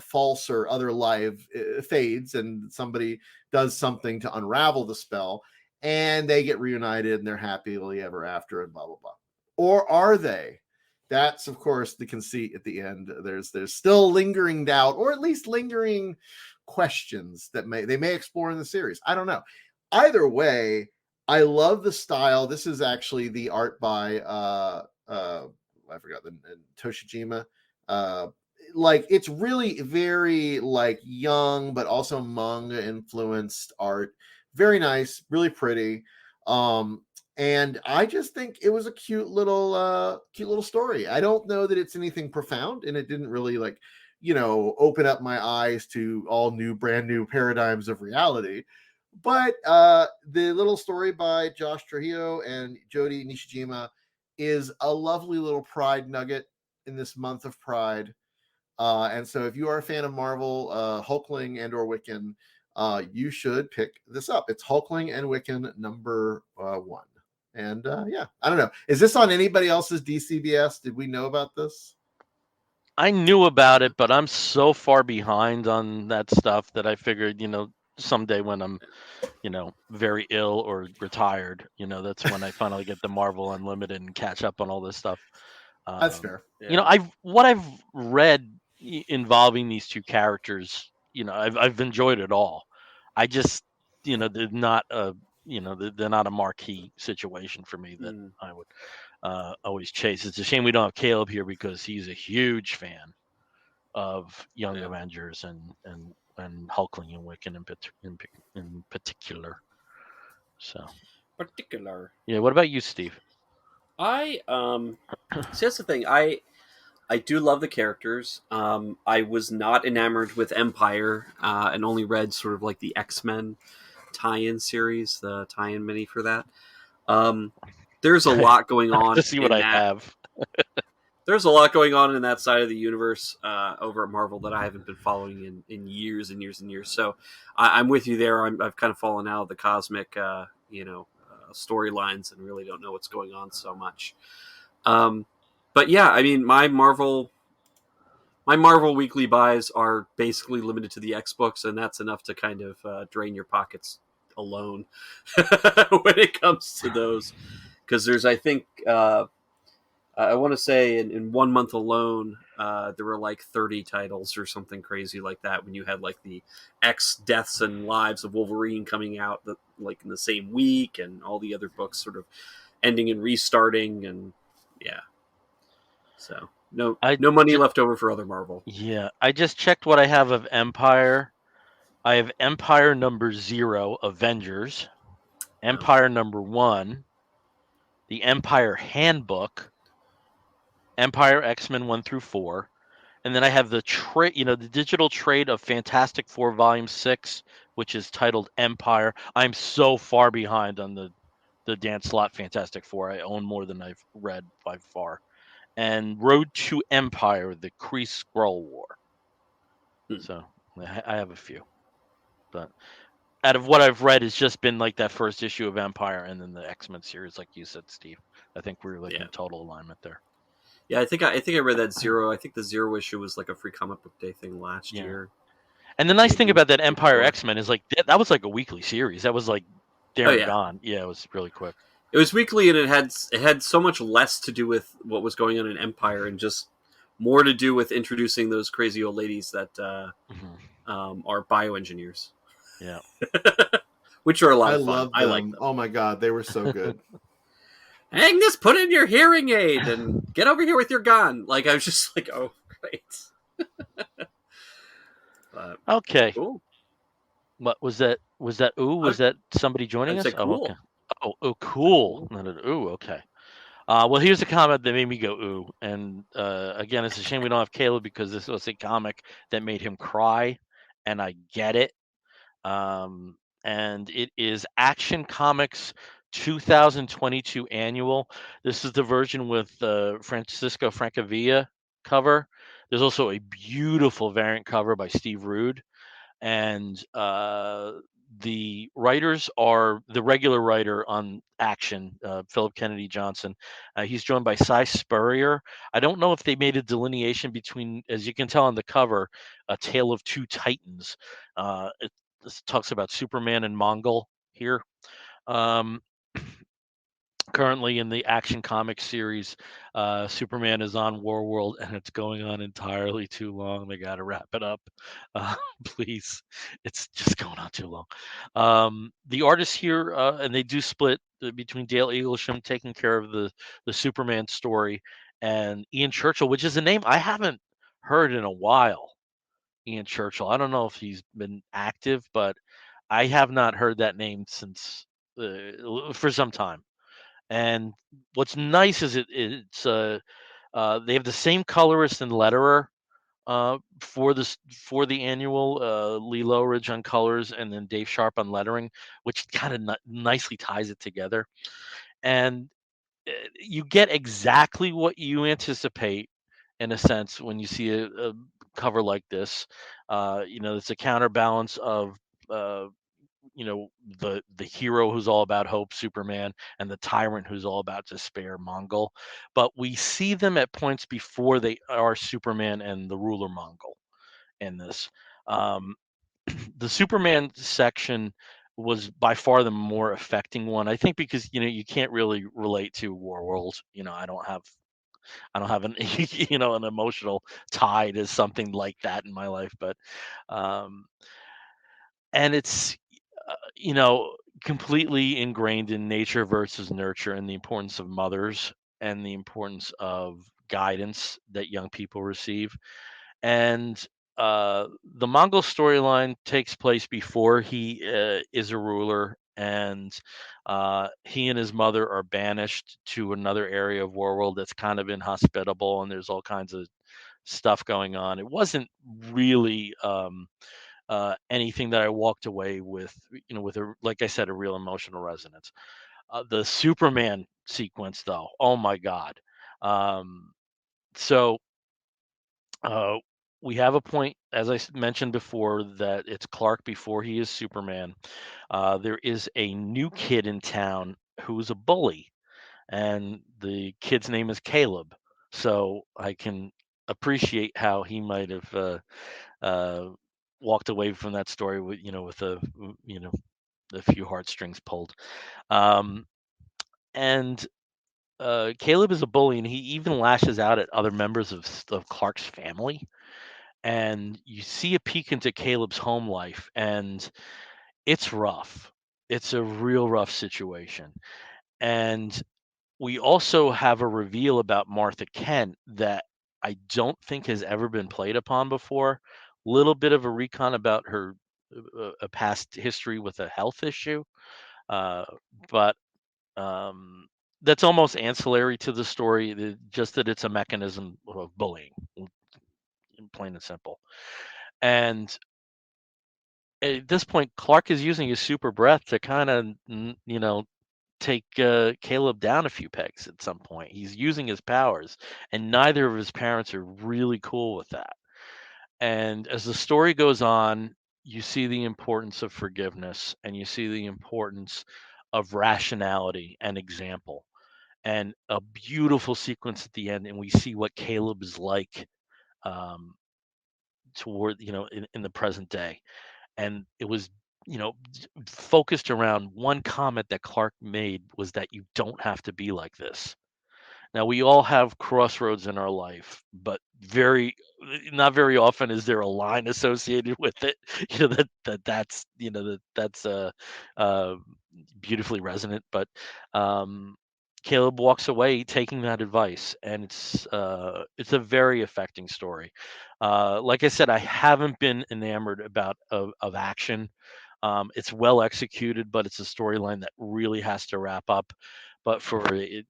false or other life fades, and somebody does something to unravel the spell, and they get reunited and they're happily ever after, and blah blah blah. Or are they? That's of course the conceit at the end. There's still lingering doubt, or at least lingering questions that they may explore in the series. I don't know. Either way, I love the style. This is actually the art by I forgot the Toshijima. Like it's really very like young, but also manga influenced art. Very nice, really pretty. And I just think it was a cute little story. I don't know that it's anything profound, and it didn't really like, open up my eyes to all brand new paradigms of reality. But the little story by Josh Trujillo and Jody Nishijima is a lovely little Pride nugget in this month of Pride. And so if you are a fan of Marvel, Hulkling and or Wiccan, you should pick this up. It's Hulkling and Wiccan number 1. And yeah, I don't know. Is this on anybody else's DCBS? Did we know about this? I knew about it, but I'm so far behind on that stuff that I figured, someday when I'm, very ill or retired, that's when I finally get the Marvel Unlimited and catch up on all this stuff. That's fair. What I've read involving these two characters, I've enjoyed it all. I just, they're not they're not a marquee situation for me that I would always chase. It's a shame we don't have Caleb here because he's a huge fan of Young Avengers and Hulkling and Wiccan in particular. So yeah. What about you, Steve? See, that's the thing. I do love the characters. I was not enamored with Empire, and only read sort of like the X-Men tie-in series, the tie-in mini for that. There's a lot going on. To see what I have. There's a lot going on in that side of the universe over at Marvel that I haven't been following in years and years and years. So I'm with you there. I've kind of fallen out of the cosmic, storylines and really don't know what's going on so much. But yeah, I mean, my Marvel weekly buys are basically limited to the X books, and that's enough to kind of drain your pockets alone when it comes to those. Because there's, I think, I want to say in 1 month alone, there were like 30 titles or something crazy like that. When you had like the X Deaths and Lives of Wolverine coming out like in the same week, and all the other books sort of ending and restarting, and yeah. So no money left over for other Marvel. Yeah, I just checked what I have of Empire. I have Empire number 0, Avengers, Empire number 1, the Empire Handbook, Empire X-Men 1 through 4, and then I have the the digital trade of Fantastic Four Volume 6, which is titled Empire. I'm so far behind on the Dan Slott Fantastic Four. I own more than I've read by far. And Road to Empire, the Kree Skrull War. So I have a few, but out of what I've read, it's just been like that first issue of Empire, and then the X-Men series, like you said, Steve. I think we're like in total alignment there. Yeah, I think I read that 0. I think the 0 issue was like a free comic book day thing last year. And the nice thing about that Empire X-Men is like that was like a weekly series. That was like there and gone. Yeah, it was really quick. It was weekly, and it had so much less to do with what was going on in Empire, and just more to do with introducing those crazy old ladies that are bioengineers. Yeah, which are a lot of fun. Love them. I like them. Oh my god, they were so good. Hang this, put in your hearing aid, and get over here with your gun. Like, I was just like, oh, great. Okay. Cool. What was that? Was that that somebody joining us? Cool. Okay. Oh, cool. Ooh, okay. Well, here's a comment that made me go ooh, and again, it's a shame we don't have Caleb because this was a comic that made him cry, and I get it. And it is Action Comics 2022 annual. This is the version with Francisco Francavilla cover. There's also a beautiful variant cover by Steve Rude, and the writers are the regular writer on Action, Philip Kennedy Johnson. He's joined by Cy Spurrier. I don't know if they made a delineation between, as you can tell on the cover, A Tale of Two Titans. This talks about Superman and Mongol here. Um, Currently in the Action Comics series, Superman is on Warworld, and it's going on entirely too long. They got to wrap it up, uh, please. It's just going on too long. The artists here, and they do split between Dale Eaglesham taking care of the Superman story, and Ian Churchill, which is a name I haven't heard in a while. Ian Churchill. I don't know if he's been active, but I have not heard that name since for some time. And what's nice is they have the same colorist and letterer for the annual, Lee Lowridge on colors and then Dave Sharp on lettering, which kind of nicely ties it together. And you get exactly what you anticipate in a sense when you see a cover like this. It's a counterbalance of uh, the hero who's all about hope, Superman, and the tyrant who's all about despair, Mongol. But we see them at points before they are Superman and the ruler Mongol in this. um, the Superman section was by far the more affecting one, I think, because you can't really relate to Warworld. I don't have an an emotional tie to something like that in my life. But um and it's you know, completely ingrained in nature versus nurture and the importance of mothers and the importance of guidance that young people receive. And the Mongol storyline takes place before he is a ruler, and he and his mother are banished to another area of Warworld that's kind of inhospitable, and there's all kinds of stuff going on. It wasn't really anything that I walked away with, with like I said, a real emotional resonance. The Superman sequence, though, oh my God. Um, so uh, we have a point, as I mentioned before, that it's Clark before he is Superman. There is a new kid in town who's a bully, and the kid's name is Caleb. So I can appreciate how he might have uh, walked away from that story with a few heartstrings pulled. Um, and Caleb is a bully, and he even lashes out at other members of Clark's family. And you see a peek into Caleb's home life, and it's rough. It's a real rough situation. And we also have a reveal about Martha Kent that I don't think has ever been played upon before. Little bit of a recon about her a past history with a health issue, uh, but um, that's almost ancillary to the story. Just that it's a mechanism of bullying, plain and simple. And at this point, Clark is using his super breath to kind of, take Caleb down a few pegs at some point. He's using his powers, and neither of his parents are really cool with that. And as the story goes on, you see the importance of forgiveness, and you see the importance of rationality and example, and a beautiful sequence at the end. And we see what Caleb is like um, toward, in the present day. And it was focused around one comment that Clark made, was that you don't have to be like this. Now, we all have crossroads in our life, but very not very often is there a line associated with it. That's beautifully resonant. But um, Caleb walks away taking that advice, and it's a very affecting story. Like I said, I haven't been enamored of Action. It's well executed, but it's a storyline that really has to wrap up. But for a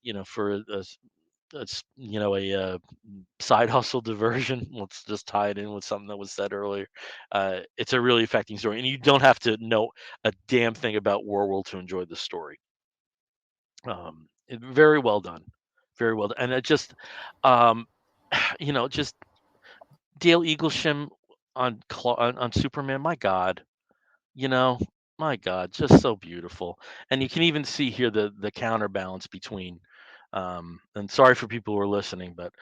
side hustle diversion, let's just tie it in with something that was said earlier. It's a really affecting story, and you don't have to know a damn thing about Warworld to enjoy the story. Very well done, very well done. And it just, um, just Dale Eaglesham on Superman. My God, you know, my God, just so beautiful. And you can even see here the counterbalance between. And sorry for people who are listening, but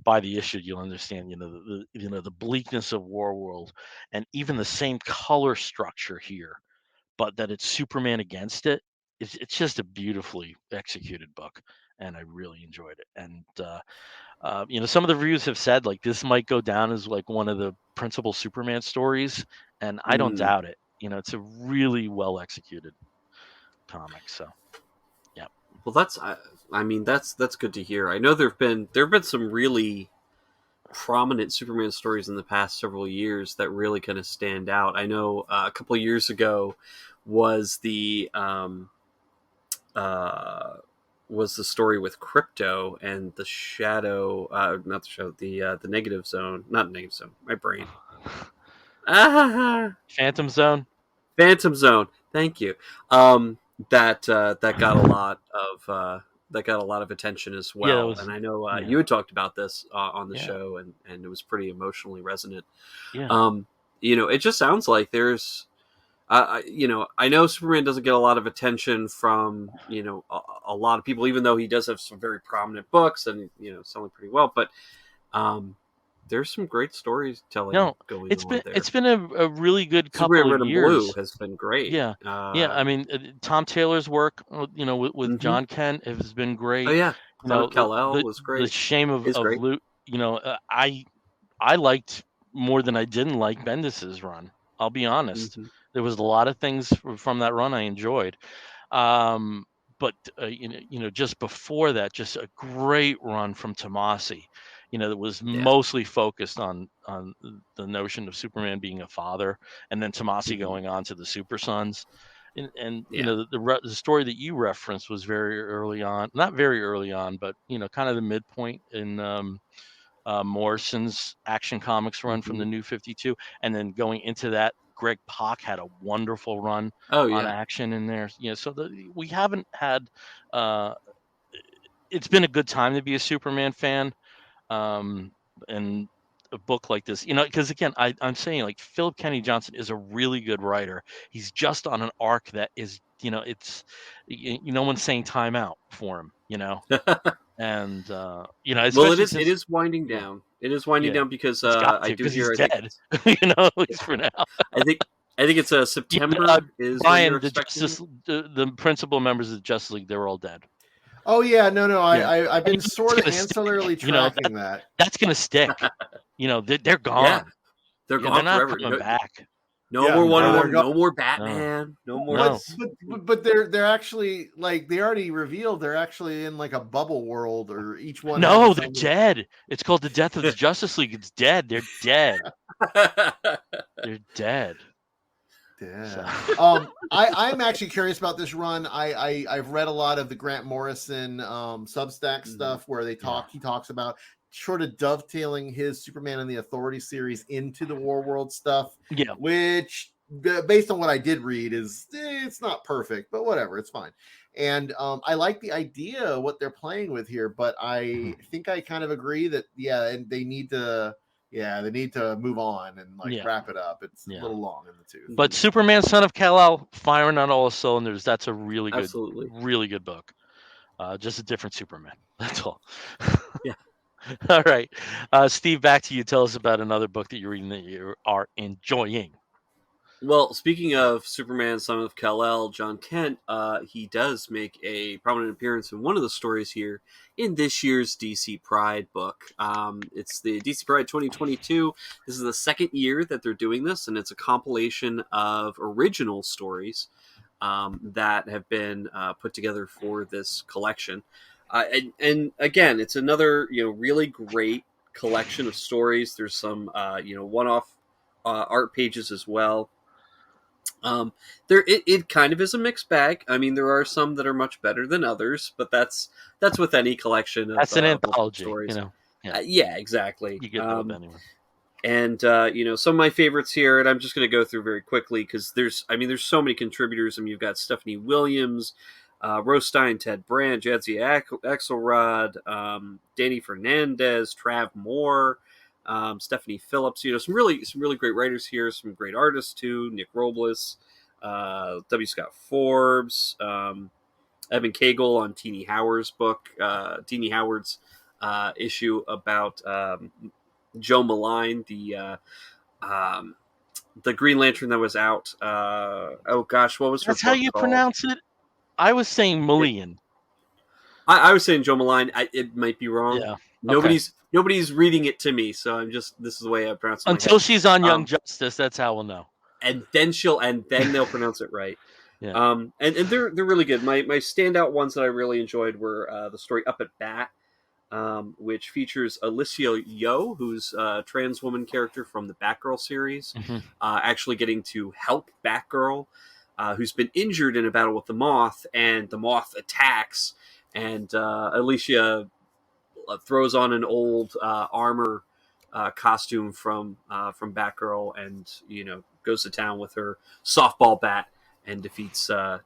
by the issue, you'll understand. The bleakness of Warworld, and even the same color structure here, but that it's Superman against it. It's just a beautifully executed book, and I really enjoyed it. And some of the reviews have said like this might go down as like one of the principal Superman stories, and I don't doubt it. It's a really well executed comic. So, yeah. Well, that's good to hear. I know there've been some really prominent Superman stories in the past several years that really kind of stand out. I know a couple of years ago was the story with Crypto and the Shadow, not the Shadow, the Negative Zone, not Negative Zone, my brain. Phantom Zone. Phantom Zone. Thank you. That got a lot of attention as well. And I know you had talked about this on the show, and it was pretty emotionally resonant. Yeah. It just sounds like there's, I know Superman doesn't get a lot of attention from, a lot of people, even though he does have some very prominent books and, selling pretty well. But there's some great storytelling going on there. It's been a really good couple Superman of Red years. And Blue has been great. Yeah. I mean, Tom Taylor's work, with John Kent has been great. Oh yeah, Kal-El was great. The shame of Luke. I liked more than I didn't like Bendis's run. I'll be honest. There was a lot of things from that run I enjoyed. But just before that, just a great run from Tomasi. That was mostly focused on the notion of Superman being a father, and then Tomasi going on to the Super Sons. And the story that you referenced was very early on, not very early on, but kind of the midpoint in Morrison's Action Comics run from the New 52, and then going into that, Greg Pak had a wonderful run on Action in there. So we haven't had. It's been a good time to be a Superman fan, and a book like this, because again, I'm saying like Philip Kennedy Johnson is a really good writer. He's just on an arc that is, it's, no one's saying time out for him, and it is winding down. It is winding down because I do hear he's dead. At least for now. I think it's September. Is Brian, the principal members of the Justice League, they're all dead. Oh yeah, no. I've been sort of ancillarily tracking that. That's gonna stick. They're gone. Yeah. They're gone they're not forever. Coming back. No more Wonder Woman. No more Batman. No more. No. But they're actually, like, they already revealed they're actually in like a bubble world, or each one. No, they're dead. It's called the Death of the Justice League. It's dead. They're dead. They're dead. Yeah. So. I'm actually curious about this run. I've read a lot of the Grant Morrison Substack stuff where he talks about sort of dovetailing his Superman and the Authority series into the Warworld stuff. Yeah. Which, based on what I did read, is it's not perfect, but whatever, it's fine. And I like the idea of what they're playing with here, but I think I kind of agree that and they need to. Yeah, they need to move on and wrap it up. It's a little long in the tooth. But Superman, Son of Kal-El, firing on all cylinders. That's a really good, really good book. Just a different Superman. That's all. Yeah. All right, Steve, back to you. Tell us about another book that you're reading that you are enjoying. Well, speaking of Superman, Son of Kal-El, John Kent, he does make a prominent appearance in one of the stories here in this year's DC Pride book. It's the DC Pride 2022. This is the second year that they're doing this, and it's a compilation of original stories that have been put together for this collection. And again, it's another really great collection of stories. There's some one-off art pages as well. It kind of is a mixed bag. I mean, there are some that are much better than others, but that's with any collection of that's an anthology stories. Yeah, exactly. You get that anyway. And some of my favorites here, and I'm just going to go through very quickly because there's so many contributors. I mean, you've got Stephanie Williams, Rostein, Ted Brand, Jadzia Axelrod, Danny Fernandez, Trav Moore, Stephanie Phillips. Some really great writers here. Some great artists too. Nick Robles, W. Scott Forbes, Evan Cagle on Teeny Howard's book, Teeny Howard's issue about Joe Malign, the Green Lantern that was out. Oh gosh, what was her That's how book you called? pronounce it? I was saying Malian. I was saying Joe Malign. It might be wrong. Yeah. Nobody's reading it to me, so this is the way I pronounce it. Until she's on Young Justice, that's how we'll know. And then they'll pronounce it right. Yeah. And they're really good. My standout ones that I really enjoyed were the story Up at Bat, which features Alicia Yo, who's a trans woman character from the Batgirl series, actually getting to help Batgirl, who's been injured in a battle with the Moth, and the Moth attacks, and Alicia throws on an old armor costume from Batgirl, and goes to town with her softball bat and defeats the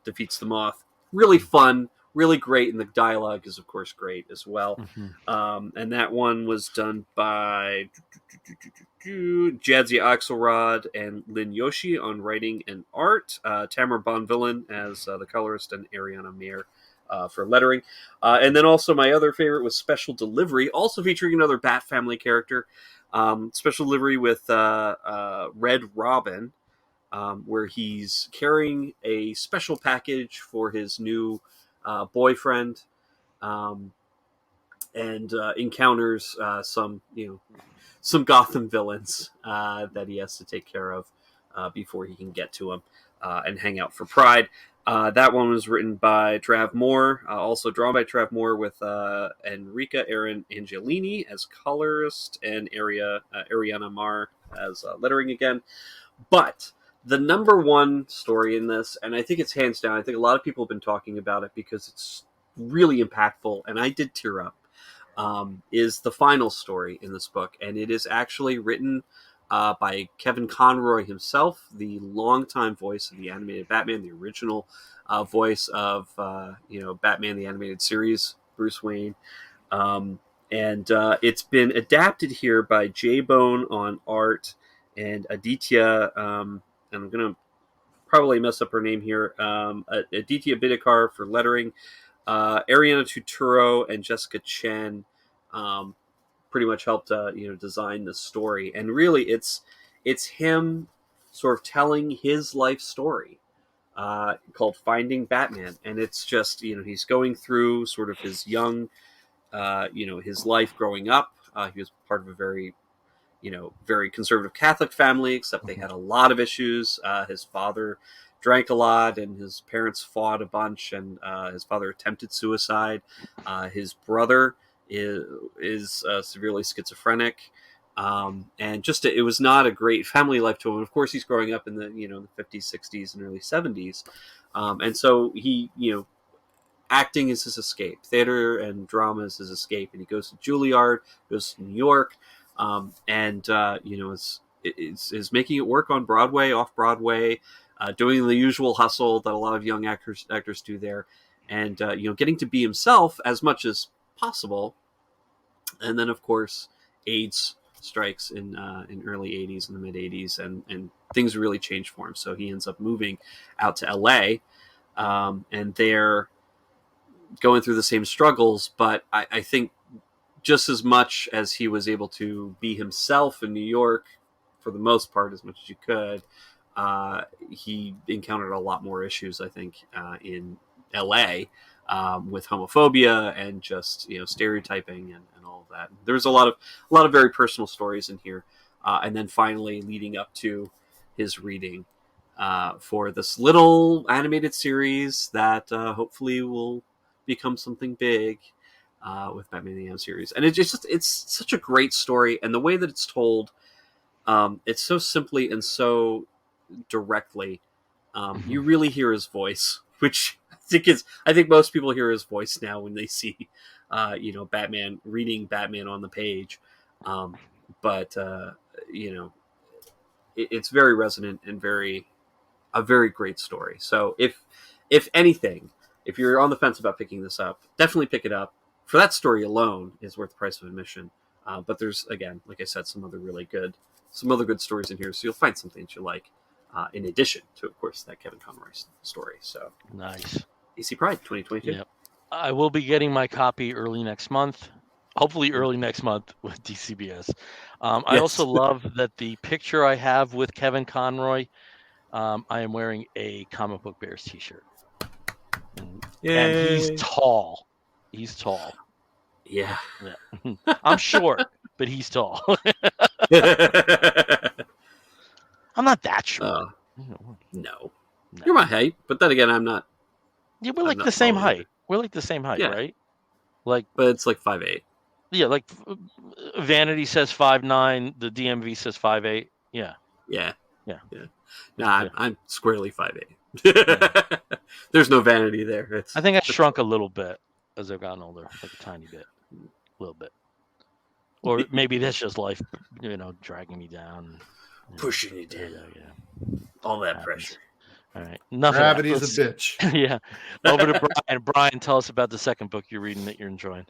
Moth. Really fun. Really great, and the dialogue is, of course, great as well. And that one was done by Jadzia Axelrod and Lynn Yoshi on writing and art. Tamara Bonvillain as the colorist, and Ariana Mayer for lettering. And then also my other favorite was Special Delivery, also featuring another Bat Family character. Special Delivery with Red Robin, where he's carrying a special package for his new boyfriend, and encounters some Gotham villains that he has to take care of before he can get to him and hang out for Pride. That one was written by Trav Moore, also drawn by Trav Moore, with Enrica Aaron Angelini as colorist, and Ariana Mar as lettering again. But the number one story in this, and I think it's hands down, I think a lot of people have been talking about it because it's really impactful, and I did tear up, is the final story in this book. And it is actually written by Kevin Conroy himself, the longtime voice of the animated Batman, the original voice of Batman the Animated Series, Bruce Wayne. And it's been adapted here by J-Bone on art, and Aditya, and I'm going to probably mess up her name here, Aditya Bidikar for lettering, Ariana Tuturo and Jessica Chen pretty much helped design the story. And really it's him sort of telling his life story, called Finding Batman. And it's just, he's going through sort of his young, his life growing up. He was part of a very conservative Catholic family, except they had a lot of issues. His father drank a lot, and his parents fought a bunch, and his father attempted suicide. His brother is severely schizophrenic. And just it was not a great family life to him. Of course, he's growing up in the the 50s, 60s, and early 70s. And so he, acting is his escape. Theater and drama is his escape. And he goes to Juilliard, goes to New York, and is making it work on Broadway, off Broadway, doing the usual hustle that a lot of young actors do there, and getting to be himself as much as possible. And then, of course, AIDS strikes in early 80s and the mid 80s, and things really change for him. So he ends up moving out to LA, and they're going through the same struggles. But I think just as much as he was able to be himself in New York, for the most part, as much as you could, he encountered a lot more issues, I think, in LA, with homophobia and just stereotyping and all of that. There's a lot of very personal stories in here, and then finally leading up to his reading for this little animated series that hopefully will become something big. With Batman the Animated Series. And it's such a great story, and the way that it's told, it's so simply and so directly. You really hear his voice, which I think most people hear his voice now when they see Batman reading Batman on the page. But it's very resonant and a very great story. So if anything, if you're on the fence about picking this up, definitely pick it up. For that story alone is worth the price of admission. But there's, again, like I said, some other good stories in here, so you'll find something that you like. In addition to, of course, that Kevin Conroy story. So nice. AC Pride 2022. Yep. I will be getting my copy early next month. Hopefully early next month with DCBS. I also love that the picture I have with Kevin Conroy, I am wearing a Comic Book Bears t-shirt. And he's tall. He's tall. Yeah. I'm short, but he's tall. I'm not that short. No. You're my height, but then again, I'm not. Yeah, we're like the same height. We're like the same height, right? Like, but it's like 5'8". Yeah, like Vanity says 5'9", the DMV says 5'8". Yeah. Nah, I'm squarely 5'8". There's no vanity there. I think I shrunk a little bit as I've gotten older, like a tiny bit, a little bit. Or maybe that's just life, dragging me down, pushing you down. Yeah. All that pressure. All right. Gravity's a bitch. Yeah. Over to Bryan. Bryan, tell us about the second book you're reading that you're enjoying.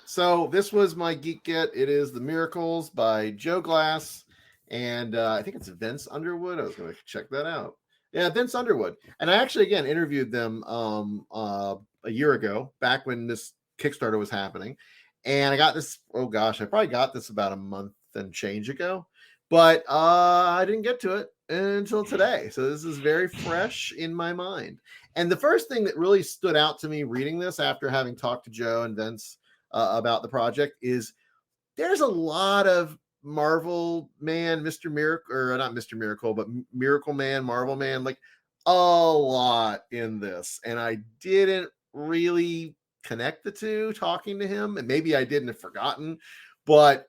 So this was my Geek Get. It is The Miracles by Joe Glass. And I think it's Vince Underwood. I was going to check that out. Yeah, Vince Underwood. And I actually, again, interviewed them a year ago, back when this Kickstarter was happening. And I got this, I probably got this about a month and change ago. But I didn't get to it until today. So this is very fresh in my mind. And the first thing that really stood out to me reading this after having talked to Joe and Vince about the project is there's a lot of Marvel Man, Mr. Miracle, or not Mr. Miracle, but Miracle Man, Marvel Man, like a lot in this. And I didn't really connect the two talking to him. And maybe I didn't have forgotten, but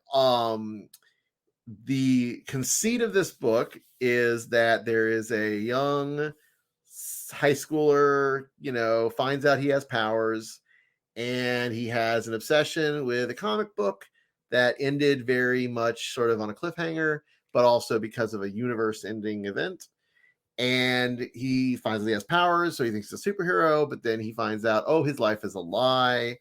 the conceit of this book is that there is a young high schooler, finds out he has powers, and he has an obsession with a comic book that ended very much sort of on a cliffhanger, but also because of a universe-ending event. And he finds that he has powers, so he thinks he's a superhero, but then he finds out, his life is a lie.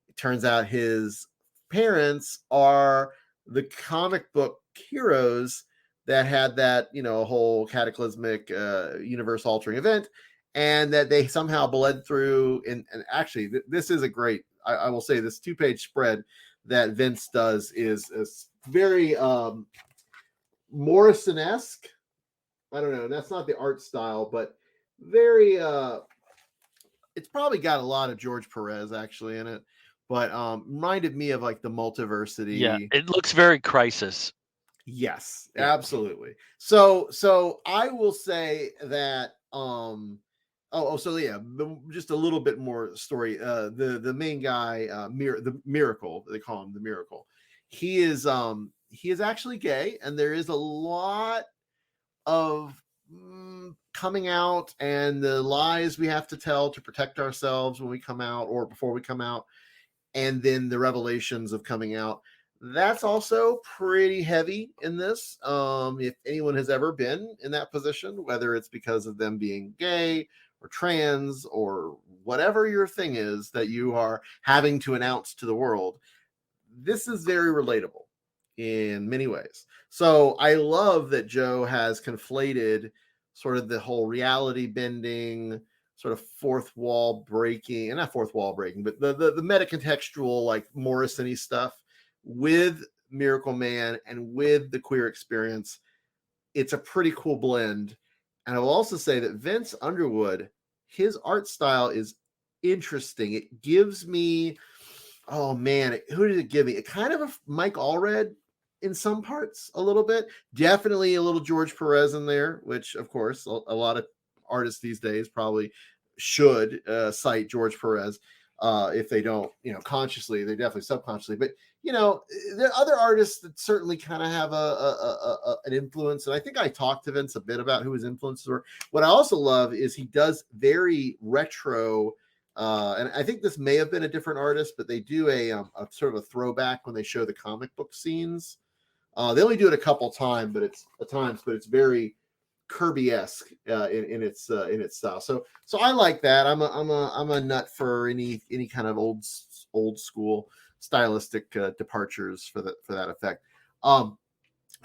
It turns out his parents are the comic book heroes that had that, whole cataclysmic universe-altering event, and that they somehow bled through. And actually, this is a great, I will say, this 2-page spread that Vince does is very Morrison-esque. I don't know. That's not the art style, but very, it's probably got a lot of George Perez actually in it, but reminded me of like the Multiversity. Yeah, it looks very Crisis. Yes, absolutely. So I will say that, just a little bit more story. The main guy, the Miracle, they call him the Miracle. He is actually gay, and there is a lot of coming out and the lies we have to tell to protect ourselves when we come out or before we come out, and then the revelations of coming out. That's also pretty heavy in this. If anyone has ever been in that position, whether it's because of them being gay or trans or whatever your thing is that you are having to announce to the world, this is very relatable in many ways. So I love that Joe has conflated sort of the whole reality bending, sort of fourth wall breaking, and not fourth wall breaking, but the meta-contextual, like Morrison-y stuff with Miracle Man and with the queer experience. It's a pretty cool blend. And I will also say that Vince Underwood, his art style is interesting. It gives me, who did it give me? It kind of a Mike Allred in some parts, a little bit. Definitely a little George Perez in there, which, of course, a lot of artists these days probably should cite George Perez. If they don't, consciously, they definitely subconsciously. But, there are other artists that certainly kind of have an influence. And I think I talked to Vince a bit about who his influences were. What I also love is he does very retro, and I think this may have been a different artist, but they do a sort of a throwback when they show the comic book scenes. They only do it a couple times, but it's very Kirby-esque in its style. So I like that. I'm a nut for any kind of old school stylistic departures for that effect.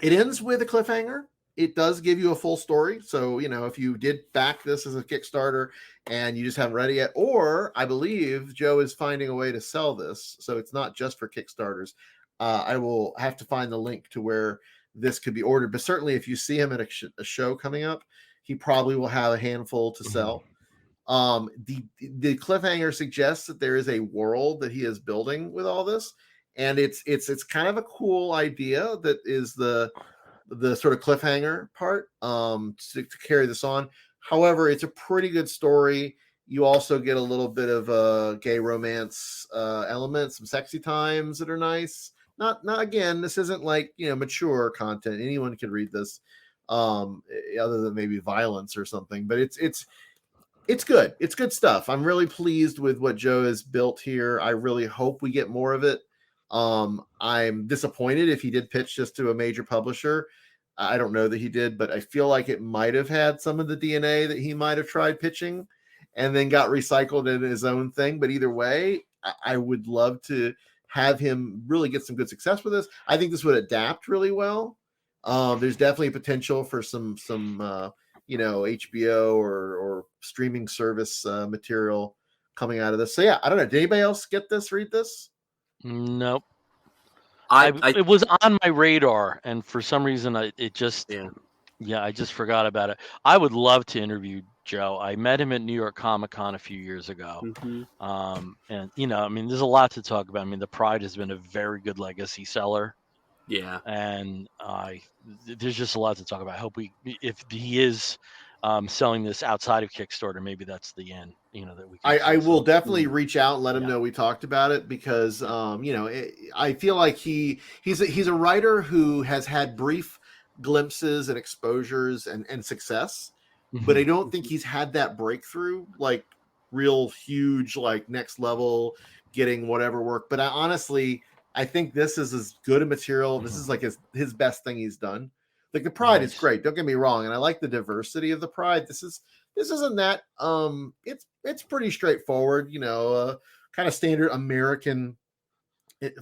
It ends with a cliffhanger. It does give you a full story. So, if you did back this as a Kickstarter and you just haven't read it yet, or I believe Joe is finding a way to sell this, so it's not just for Kickstarters. I will have to find the link to where this could be ordered. But certainly, if you see him at a show coming up, he probably will have a handful to sell. The cliffhanger suggests that there is a world that he is building with all this, and it's kind of a cool idea that is the sort of cliffhanger part to carry this on. However, it's a pretty good story. You also get a little bit of a gay romance element, some sexy times that are nice. Not again, this isn't like mature content. Anyone can read this, other than maybe violence or something. But it's good. It's good stuff. I'm really pleased with what Joe has built here. I really hope we get more of it. I'm disappointed if he did pitch just to a major publisher. I don't know that he did, but I feel like it might have had some of the DNA that he might have tried pitching and then got recycled in his own thing. But either way, I would love to have him really get some good success with this. I think this would adapt really well. There's definitely potential for some HBO or streaming service material coming out of this. So yeah, I don't know. Did anybody else get this? Read this? Nope. I it was on my radar, and for some reason, I just forgot about it. I would love to interview Joe. I met him at New York Comic Con a few years ago, and there's a lot to talk about. I mean, the Pride has been a very good legacy seller. Yeah, and there's just a lot to talk about. I hope if he is selling this outside of Kickstarter, maybe that's the end. That we. I will definitely reach out and let him know we talked about it, because I feel like he's a writer who has had brief glimpses and exposures and success, but I don't think he's had that breakthrough, like real huge, like next level, getting whatever work. But I think this is as good a material. This is like his best thing he's done. Like the Pride is great. Don't get me wrong, and I like the diversity of the Pride. This isn't that. It's pretty straightforward. Kind of standard American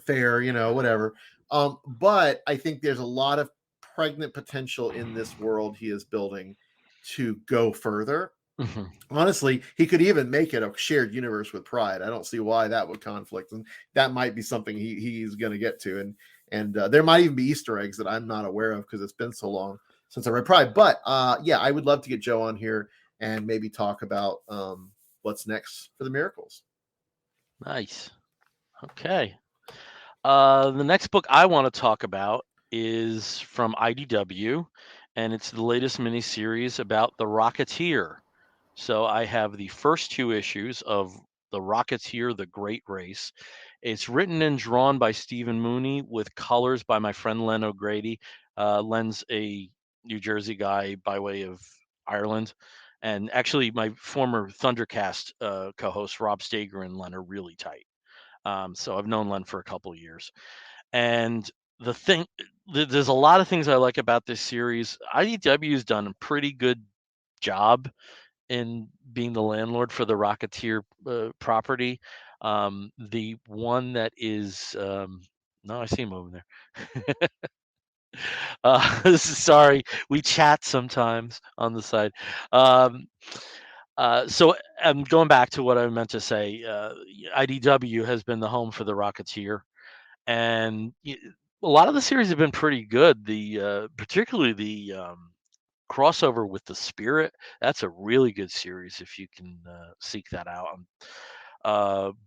fare. Whatever. But I think there's a lot of pregnant potential in this world he is building to go further. Honestly, he could even make it a shared universe with Pride. I don't see why that would conflict, and that might be something he's going to get to. And there might even be Easter eggs that I'm not aware of because it's been so long since I read Pride. But I would love to get Joe on here and maybe talk about what's next for the Miracles. Nice. Okay. The next book I want to talk about is from IDW, and it's the latest miniseries about the Rocketeer. So I have the first 2 issues of The Rocketeer, The Great Race. It's written and drawn by Stephen Mooney with colors by my friend Len O'Grady. Len's a New Jersey guy by way of Ireland. And actually, my former Thundercast co-host Rob Stager and Len are really tight. So I've known Len for a couple of years. And there's a lot of things I like about this series. IDW has done a pretty good job in being the landlord for the Rocketeer property. The one that is no, I see him over there. Sorry, we chat sometimes on the side. So I'm going back to what I meant to say. IDW has been the home for the Rocketeer, and a lot of the series have been pretty good. Particularly the crossover with the Spirit, that's a really good series if you can seek that out.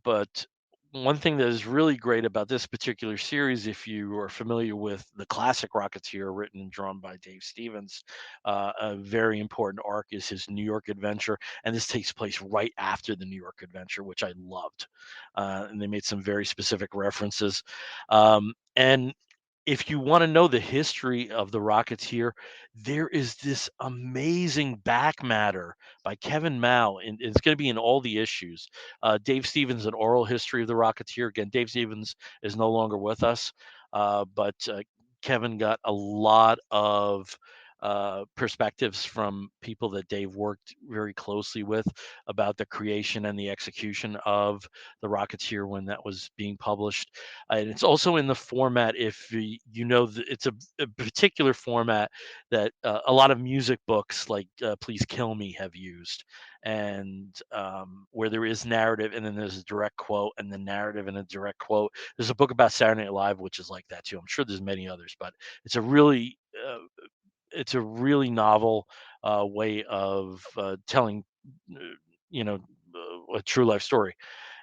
But one thing that is really great about this particular series, if you are familiar with the classic Rocketeer written and drawn by Dave Stevens, a very important arc is his New York adventure, and this takes place right after the New York adventure, which I loved. And they made some very specific references. And if you want to know the history of the Rocketeer, there is this amazing back matter by Kevin Mao, and it's going to be in all the issues. Dave Stevens, An Oral History of the Rocketeer. Again, Dave Stevens is no longer with us, but Kevin got a lot of perspectives from people that Dave worked very closely with about the creation and the execution of the Rocketeer when that was being published. And it's also in the format, if you know, it's a particular format that a lot of music books like Please Kill Me have used, and where there is narrative and then there's a direct quote and then narrative and a direct quote. There's a book about Saturday Night Live which is like that too. I'm sure there's many others, but it's a really novel way of telling, a true life story.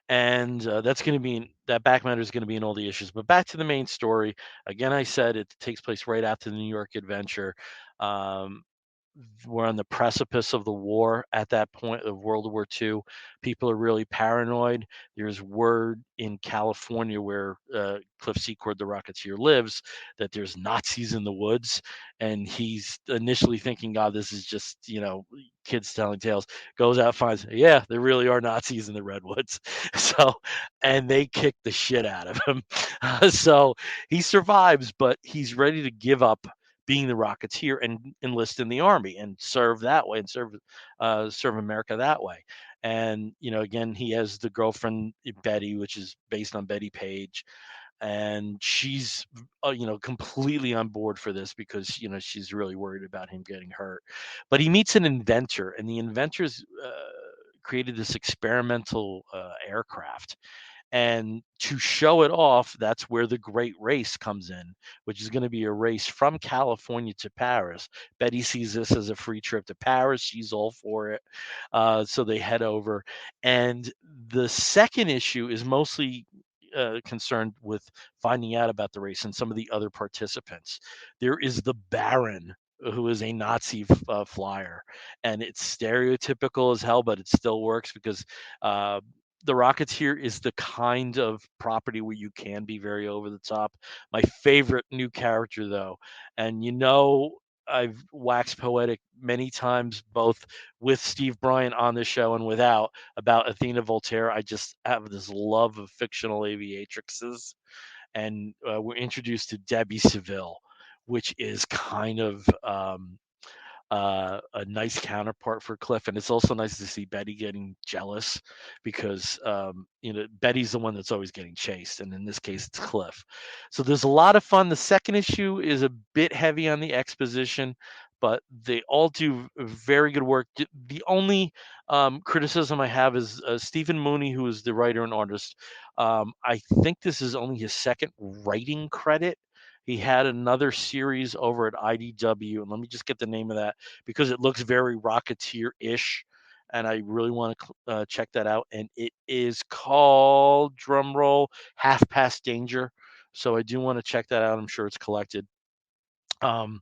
And that's going to be that back matter is going to be in all the issues. But back to the main story. Again, I said it takes place right after the New York adventure. Um, we're on the precipice of the war at that point of World War II. People are really paranoid. There's word in California where Cliff Secord, the Rocketeer, lives that there's Nazis in the woods. And he's initially thinking, God, this is just, kids telling tales. Goes out, finds, yeah, there really are Nazis in the Redwoods. So, and they kick the shit out of him. So he survives, but he's ready to give up being the Rocketeer and enlist in the army and serve that way and serve America that way. And again, he has the girlfriend Betty, which is based on Betty Page, and she's completely on board for this because she's really worried about him getting hurt. But he meets an inventor, and the inventor's created this experimental aircraft. And to show it off, that's where the great race comes in, which is going to be a race from California to Paris. Betty sees this as a free trip to Paris. She's all for it. So they head over. And the second issue is mostly concerned with finding out about the race and some of the other participants. There is the Baron, who is a Nazi flyer, and it's stereotypical as hell, but it still works because the Rocketeer is the kind of property where you can be very over the top. My favorite new character, though, and I've waxed poetic many times, both with Steve Bryan on the show and without, about Athena Voltaire. I just have this love of fictional aviatrixes, and we're introduced to Debbie Seville, which is kind of a nice counterpart for Cliff. And it's also nice to see Betty getting jealous because Betty's the one that's always getting chased, and in this case it's Cliff. So there's a lot of fun. The second issue is a bit heavy on the exposition, but they all do very good work. The only criticism I have is Stephen Mooney, who is the writer and artist. I think this is only his second writing credit. He had another series over at IDW, and let me just get the name of that because it looks very Rocketeer-ish, and I really want to check that out. And it is called, drumroll, Half Past Danger. So I do want to check that out. I'm sure it's collected. And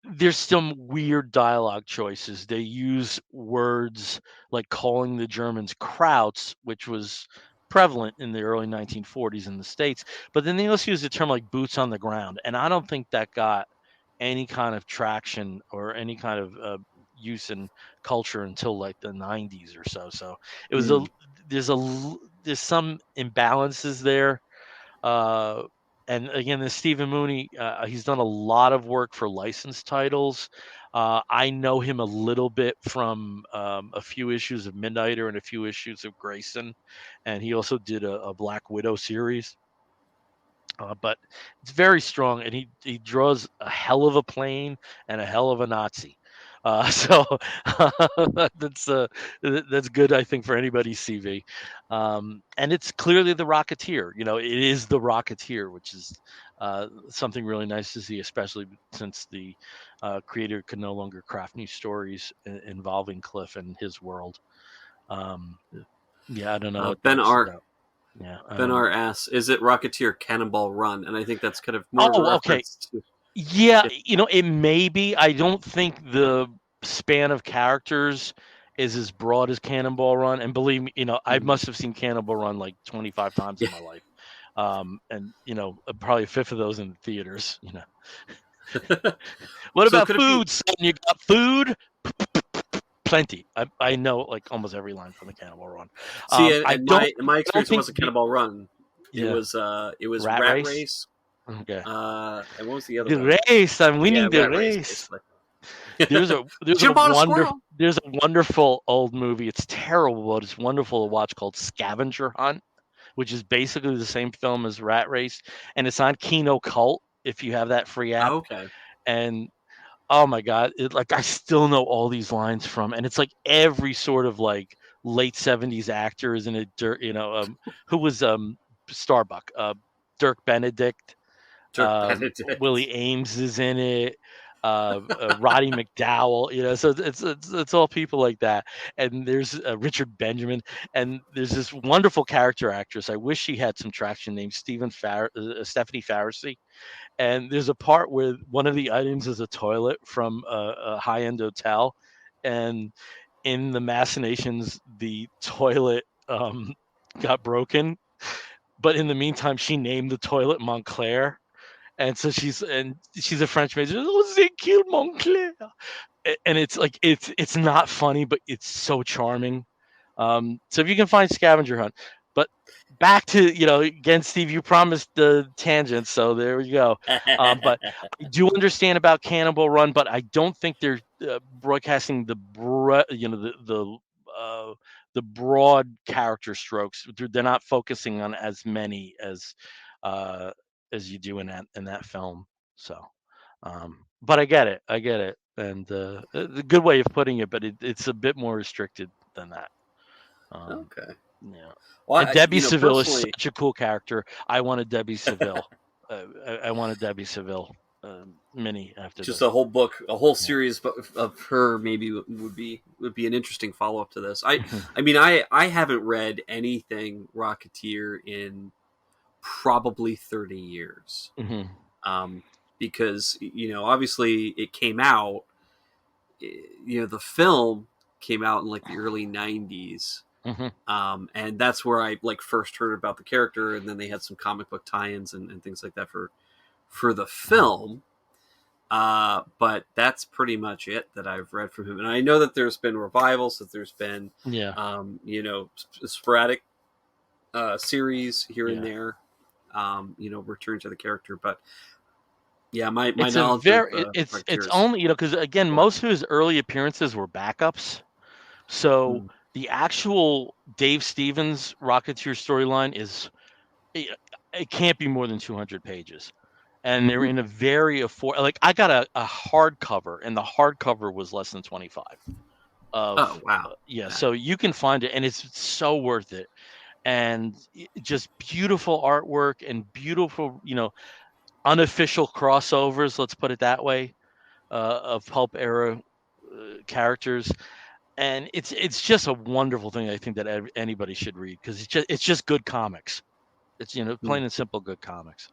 there's some weird dialogue choices. They use words like calling the Germans Krauts, which was prevalent in the early 1940s in the States. But then they also use the term like boots on the ground. And I don't think that got any kind of traction or any kind of use in culture until like the 90s or so. So it was there's some imbalances there. And again, this Stephen Mooney, he's done a lot of work for licensed titles. I know him a little bit from a few issues of Midnighter and a few issues of Grayson, and he also did a Black Widow series. But it's very strong, and he draws a hell of a plane and a hell of a Nazi. So that's good, I think, for anybody's CV. And it's clearly the Rocketeer. It is the Rocketeer, which is something really nice to see, especially since the creator could no longer craft new stories involving Cliff and his world. Yeah, I don't know what Ben that's R. about. Yeah, Ben R. asks, "Is it Rocketeer Cannonball Run?" And I think that's kind of more of a reference to. Yeah, it may be. I don't think the span of characters is as broad as Cannonball Run. And believe me, I must have seen Cannonball Run like 25 times in my life. And probably a fifth of those in the theaters. What So about could it be- food, son? You got food? Plenty. I know like almost every line from the Cannonball Run. See, I in don't. my I don't experience, it think wasn't Cannonball Run. It Yeah. was Rat Race. Okay. And what was the other The one? race. I'm winning the Rat Race, race. basically. Jump on a squirrel. There's a wonderful old movie. It's terrible, but it's wonderful to watch, called Scavenger Hunt, which is basically the same film as Rat Race, and it's on Kino Cult if you have that free app. Okay. And oh my god, like I still know all these lines from, and it's like every sort of like late '70s actor is in it. Who was Starbuck? Dirk Benedict. Dirk Benedict. Willie Ames is in it. Roddy McDowell, so it's all people like that. And there's Richard Benjamin, and there's this wonderful character actress. I wish she had some traction, named Stephanie Faracy. And there's a part where one of the items is a toilet from a high-end hotel, and in the machinations, the toilet got broken. But in the meantime, she named the toilet Montclair. And so she's a French major. Oh, they killed Montclair, and it's like it's not funny, but it's so charming. So if you can find Scavenger Hunt, but back to again, Steve, you promised the tangent, so there we go. But I do understand about Cannibal Run, but I don't think they're broadcasting the the broad character strokes. They're not focusing on as many as you do in that film. So, but I get it, and a good way of putting it, but it's a bit more restricted than that. Okay. Yeah. Well, And Debbie Seville is personally, such a cool character. I wanted Debbie Seville. I wanted Debbie Seville mini after just this. a whole book, a whole series of her maybe would be an interesting follow up to this. I mean, I haven't read anything Rocketeer in probably 30 years. Because obviously it came out. The film came out in like the early 90s. And that's where I first heard about the character, and then they had some comic book tie-ins and things like that for the film. But that's pretty much it that I've read from him. And I know that there's been revivals, that there's been sporadic series here and there, return to the character. But yeah, my It's knowledge it's only because again, most of his early appearances were backups. So the actual Dave Stevens Rocketeer storyline it can't be more than 200 pages, and they're in a very affordable. Like I got a hardcover, and the hardcover was less than 25. Oh wow! Yeah, so you can find it, and it's so worth it, and just beautiful artwork and beautiful, unofficial crossovers. Let's put it that way, of pulp era characters. And it's just a wonderful thing. I think that anybody should read, because it's just good comics. It's plain and simple good comics.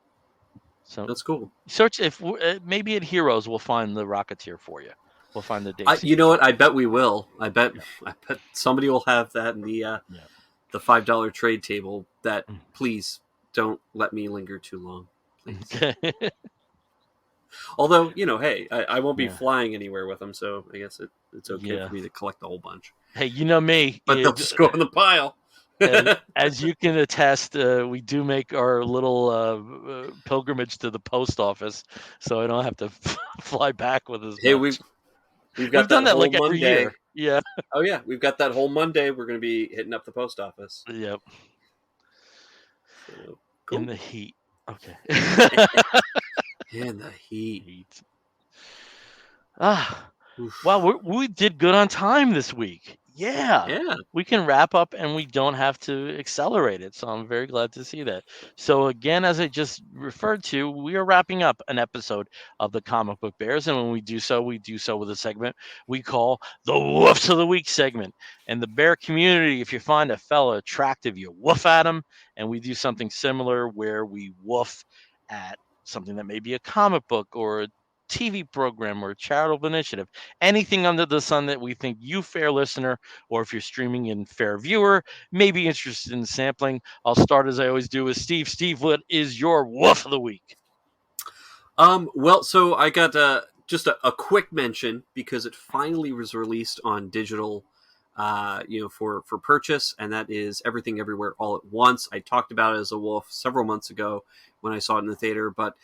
So that's cool. Search if maybe at Heroes we'll find the Rocketeer for you. We'll find the Dave. You know what? I bet we will. I bet somebody will have that in the $5 trade table. That please don't let me linger too long, please. Although, hey, I won't be flying anywhere with them, so I guess it's okay for me to collect a whole bunch. Hey, you know me. But they'll just go in the pile. And as you can attest, we do make our little pilgrimage to the post office, so I don't have to fly back with us. Hey, we've done that like every year. Yeah. Oh, yeah. We've got that whole Monday. We're going to be hitting up the post office. Yep. So, cool. In the heat. Okay. In the heat. Wow, we did good on time this week. Yeah. We can wrap up, and we don't have to accelerate it. So I'm very glad to see that. So again, as I just referred to, we are wrapping up an episode of the Comic Book Bears. And when we do so with a segment we call the Woofs of the Week segment. And the bear community, if you find a fella attractive, you woof at him. And we do something similar where we woof at something that may be a comic book or a TV program or a charitable initiative, anything under the sun that we think you, fair listener, or if you're streaming in fair viewer, may be interested in sampling. I'll start as I always do with Steve. Steve, what is your woof of the week? Well, so I got just a quick mention because it finally was released on digital for purchase, and that is Everything Everywhere All at Once. I talked about it as a wolf several months ago when I saw it in the theater, but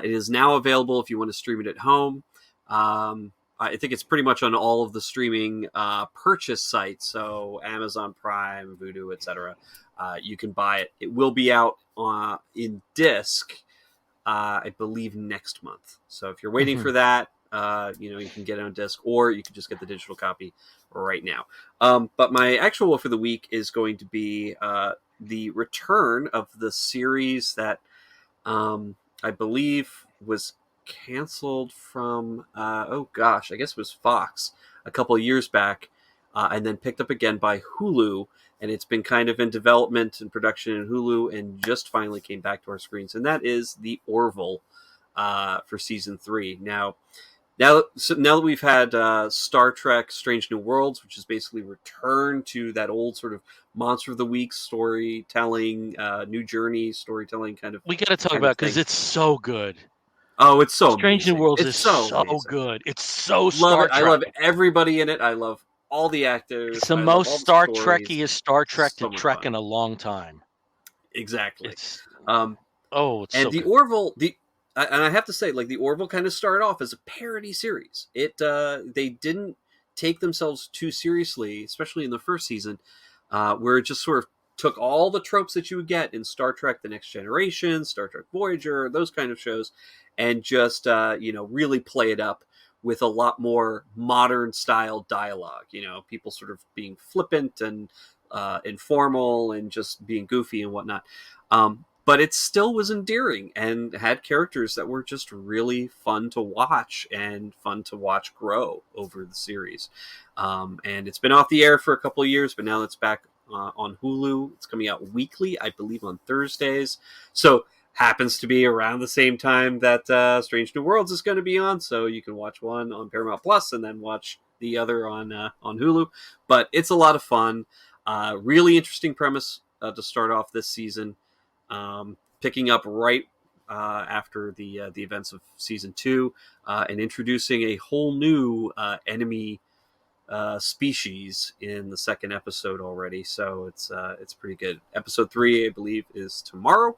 it is now available if you want to stream it at home. I think it's pretty much on all of the streaming purchase sites, so Amazon Prime, Vudu, etc. You can buy it. It will be out in disc, I believe, next month. So if you're waiting for that, you can get it on disc, or you can just get the digital copy right now. But my actual wolf of the week is going to be the return of the series that I believe was canceled from I guess it was Fox a couple of years back, and then picked up again by Hulu, and it's been kind of in development and production in Hulu, and just finally came back to our screens, and that is The Orville for season 3. Now that we've had Star Trek Strange New Worlds, which is basically returned to that old sort of Monster of the Week storytelling, New Journey storytelling kind of. We got to talk about it because it's so good. Oh, it's so Strange amazing. New Worlds it's is so good. It's so Star Trek. I love everybody in it. I love all the actors. It's the most Star Trekkiest Star Trek to Trek in a long time. Exactly. It's and so the good. Orville, and I have to say, like, the Orville kind of started off as a parody series. They didn't take themselves too seriously, especially in the first season, where it just sort of took all the tropes that you would get in Star Trek: The Next Generation, Star Trek Voyager, those kind of shows, and just really play it up with a lot more modern style dialogue. People sort of being flippant and informal and just being goofy and whatnot. But it still was endearing and had characters that were just really fun to watch and fun to watch grow over the series. And it's been off the air for a couple of years, but now it's back on Hulu. It's coming out weekly, I believe, on Thursdays. So happens to be around the same time that Strange New Worlds is going to be on. So you can watch one on Paramount Plus and then watch the other on Hulu. But it's a lot of fun. Really interesting premise to start off this season. Picking up right after the events of season 2, and introducing a whole new enemy species in the second episode already. So it's pretty good. Episode 3, I believe, is tomorrow.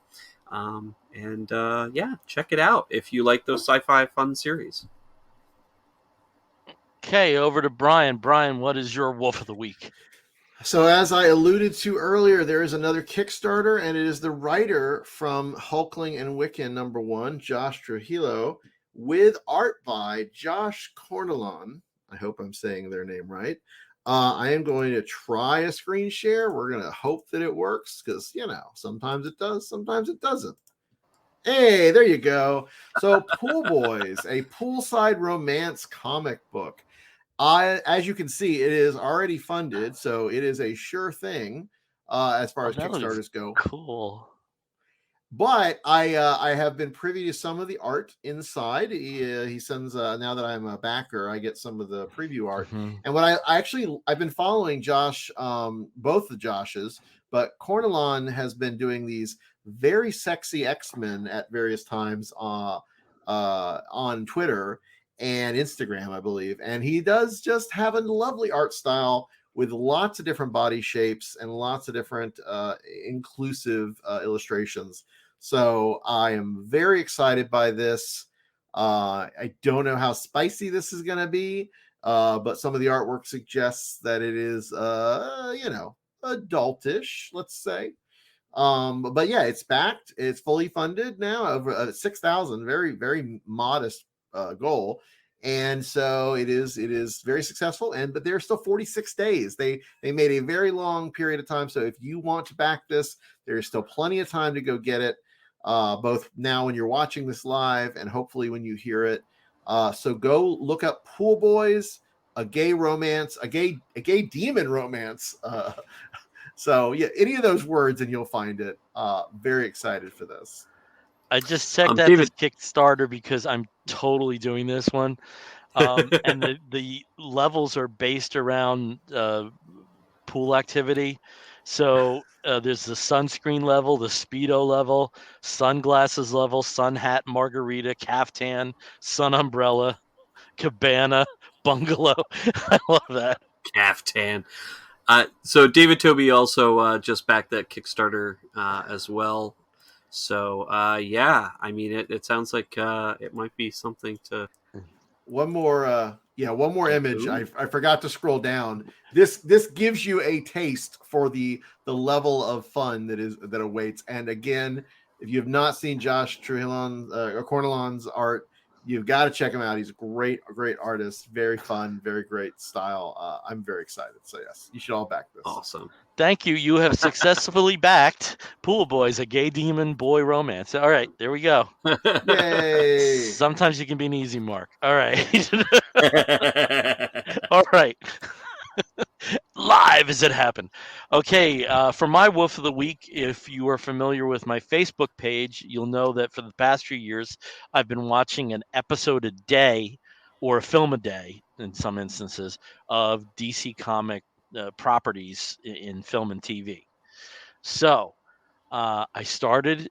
Check it out if you like those sci-fi fun series. Okay, over to Bryan. Bryan, what is your wolf of the week? So as I alluded to earlier, there is another Kickstarter, and it is the writer from Hulkling and Wiccan #1, Josh Trujillo, with art by Josh Cornelon. I hope I'm saying their name right. I am going to try a screen share. We're going to hope that it works because, sometimes it does, sometimes it doesn't. Hey, there you go. So Pool Boys, a poolside romance comic book. As you can see, it is already funded, so it is a sure thing as far as Kickstarters go. Cool. But I have been privy to some of the art inside. He sends now that I'm a backer, I get some of the preview art. Mm-hmm. And what I've been following Josh, both the Joshes, but Cornelon has been doing these very sexy X-Men at various times on Twitter and Instagram, I believe. And he does just have a lovely art style with lots of different body shapes and lots of different inclusive illustrations. So I am very excited by this. I don't know how spicy this is going to be, but some of the artwork suggests that it is, adultish, let's say. But yeah, it's backed. It's fully funded now, over 6,000, very, very modest goal. And so it is very successful, but there's still 46 days. They made a very long period of time. So if you want to back this, there's still plenty of time to go get it, both now when you're watching this live and hopefully when you hear it. So go look up Pool Boys, a gay romance, a gay demon romance. So yeah, any of those words and you'll find it. Very excited for this. I just checked out this Kickstarter because I'm totally doing this one. And the levels are based around pool activity. So there's the sunscreen level, the Speedo level, sunglasses level, sun hat, margarita, caftan, sun umbrella, cabana, bungalow. I love that. Caftan. So David Toby also just backed that Kickstarter as well. So yeah, I mean, it sounds like it might be something to. One more image. I forgot to scroll down. This gives you a taste for the level of fun that awaits. And again, if you have not seen Josh Cornelon's art, you've got to check him out. He's a great artist, very fun, very great style. I'm very excited. So yes, you should all back this. Awesome. Thank you. You have successfully backed Pool Boys, a gay demon boy romance. All right, there we go. Yay! Sometimes you can be an easy mark. All right. All right. Live as it happened. Okay, for my Wolf of the Week, if you are familiar with my Facebook page, you'll know that for the past few years, I've been watching an episode a day or a film a day in some instances of DC comic properties in film and TV. So I started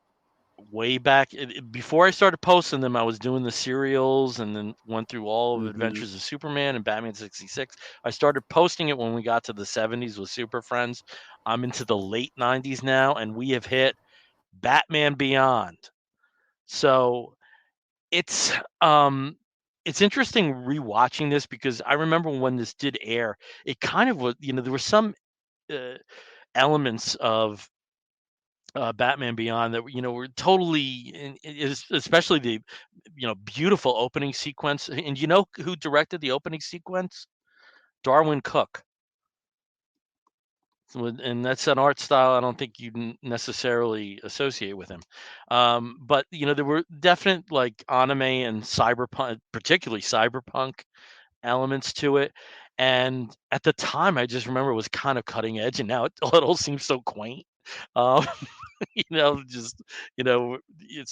way back before I started posting them. I was doing the serials and then went through all of Adventures of Superman and Batman 66. I started posting it when we got to the 70s with Super Friends. I'm into the late 90s now, and we have hit Batman Beyond. So it's interesting rewatching this because I remember when this did air, it kind of was, there were some elements of Batman Beyond that were totally, especially the beautiful opening sequence. And you know who directed the opening sequence? Darwin Cook. And that's an art style I don't think you necessarily associate with him. But there were definite like anime and cyberpunk, particularly cyberpunk elements to it. And at the time, I just remember it was kind of cutting edge, and now it all seems so quaint. Um, it's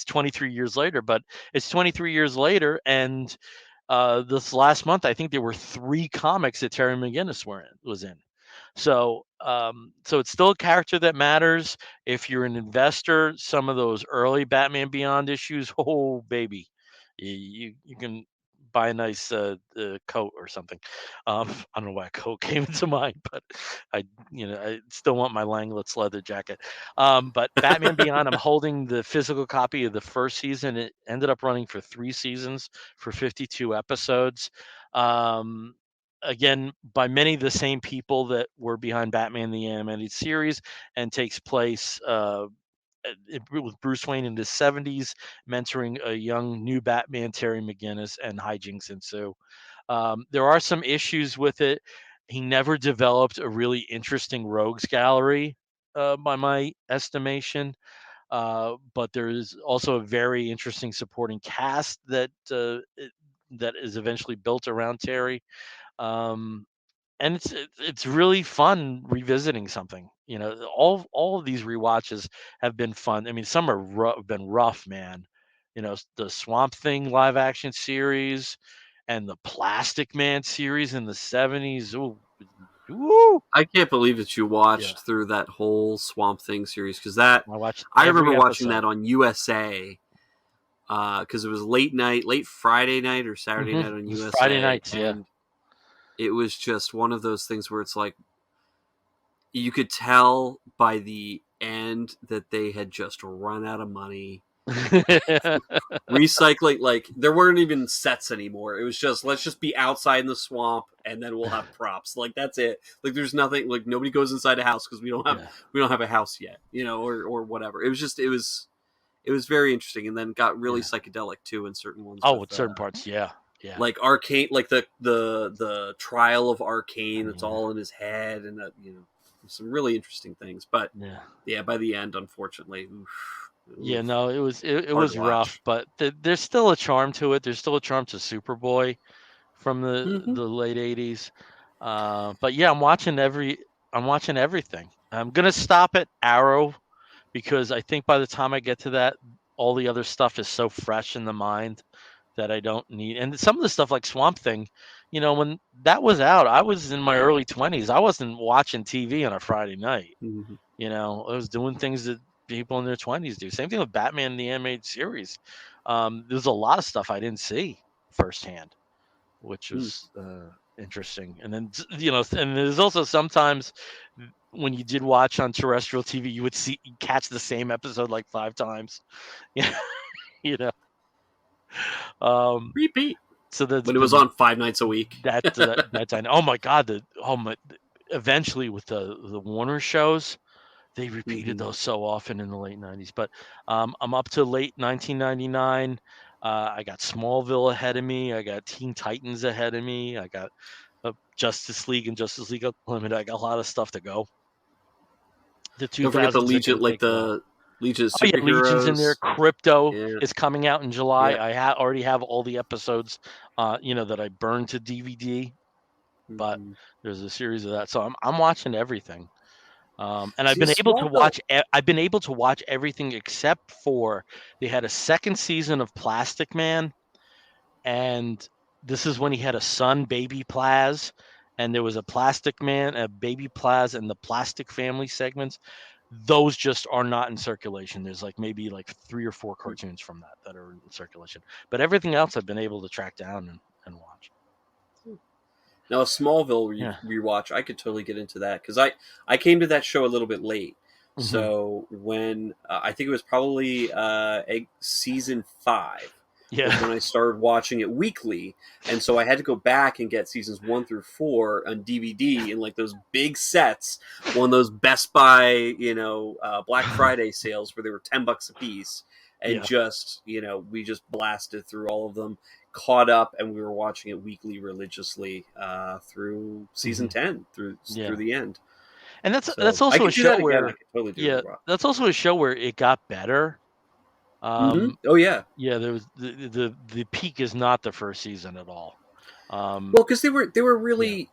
23 years later, but it's 23 years later, and this last month, I think there were 3 comics that Terry McGinnis was in. So it's still a character that matters. If you're an investor, some of those early Batman Beyond issues, oh baby, you can buy a nice coat or something. I don't know why a coat came into mind, but I still want my Langlet's leather jacket. But Batman Beyond, I'm holding the physical copy of the first season. It ended up running for 3 seasons for 52 episodes. Again, by many of the same people that were behind Batman the Animated Series, and takes place with Bruce Wayne in his 70s, mentoring a young new Batman, Terry McGinnis, and hijinks ensue. There are some issues with it. He never developed a really interesting rogues gallery, by my estimation. But there is also a very interesting supporting cast that is eventually built around Terry. And it's really fun revisiting something. All of these rewatches have been fun. I mean, some are been rough, man. The Swamp Thing live action series and the Plastic Man series in the 70s. Ooh, woo! I can't believe that you watched through that whole Swamp Thing series, because I remember watching that on USA. Because it was late Friday night or Saturday night on USA. Friday nights, and it was just one of those things where it's like you could tell by the end that they had just run out of money. Recycling, like there weren't even sets anymore. It was just, let's just be outside in the swamp and then we'll have props. Like that's it. Like there's nothing, like nobody goes inside a house because we don't have a house yet, or whatever. It was very interesting, and then got really psychedelic too in certain ones. With certain parts, yeah. Like Arcane, like the trial of Arcane. It's all in his head, and some really interesting things. But by the end, unfortunately, it was rough. But there's still a charm to it. There's still a charm to Superboy from the late '80s. But yeah, I'm watching everything. I'm gonna stop at Arrow, because I think by the time I get to that, all the other stuff is so fresh in the mind that I don't need. And some of the stuff like Swamp Thing, when that was out, I was in my early 20s. I wasn't watching TV on a Friday night. I was doing things that people in their 20s do. Same thing with Batman the Animated Series. There's a lot of stuff I didn't see firsthand, which was interesting. And then and there's also sometimes when you did watch on terrestrial TV, you would catch the same episode like 5 times. Yeah, you know. Repeat. So that's when it was on 5 nights a week. That's oh my god, eventually with the Warner shows, they repeated those so often in the late 90s. But I'm up to late 1999. I got Smallville ahead of me. I got Teen Titans ahead of me. I got Justice League and Justice League Unlimited. I got a lot of stuff to go. The 2000s. Don't forget the Legion, like the Legion of Superheroes. Legion's in there. Crypto is coming out in July. I already have all the episodes, that I burned to DVD. But there's a series of that, so I'm watching everything. And I've been able to watch everything except for they had a second season of Plastic Man, and this is when he had a son, Baby Plaz, and there was a Plastic Man, a Baby Plaz, and the Plastic Family segments. Those just are not in circulation. There's maybe 3 or 4 cartoons from that are in circulation, but everything else I've been able to track down and watch. Now, a Smallville rewatch, I could totally get into that because I came to that show a little bit late. So when I think it was probably season 5, when I started watching it weekly, and so I had to go back and get seasons 1 through 4 on DVD in those big sets, one of those Best Buy, Black Friday sales where they were $10 a piece, and we just blasted through all of them. Caught up, and we were watching it weekly religiously through season 10 through the end. And that's also a show where that's also a show where it got better. Oh yeah, there was the peak is not the first season at all. Well, because they were really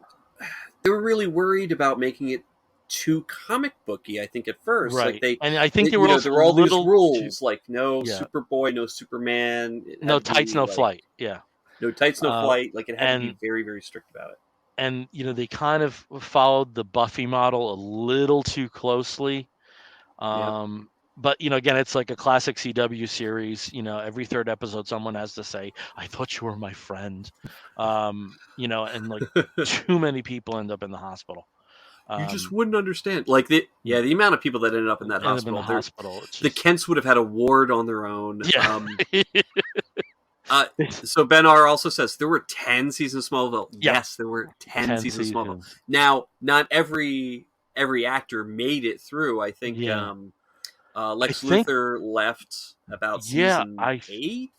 worried about making it too comic booky. I think at first, right? I think there were all these rules, no Superboy, no Superman, no tights, no flight. Yeah, no tights, no flight. It had to be very, very strict about it. And they kind of followed the Buffy model a little too closely. But again, it's like a classic CW series. Every 3rd episode, someone has to say, "I thought you were my friend," and too many people end up in the hospital. You just wouldn't understand. The amount of people that ended up in that hospital. The Kents would have had a ward on their own. Yeah. So Ben R also says there were 10 seasons of Smallville. Yes, there were 10 seasons of Smallville. Now, not every actor made it through. I think Lex Luthor left about season 8.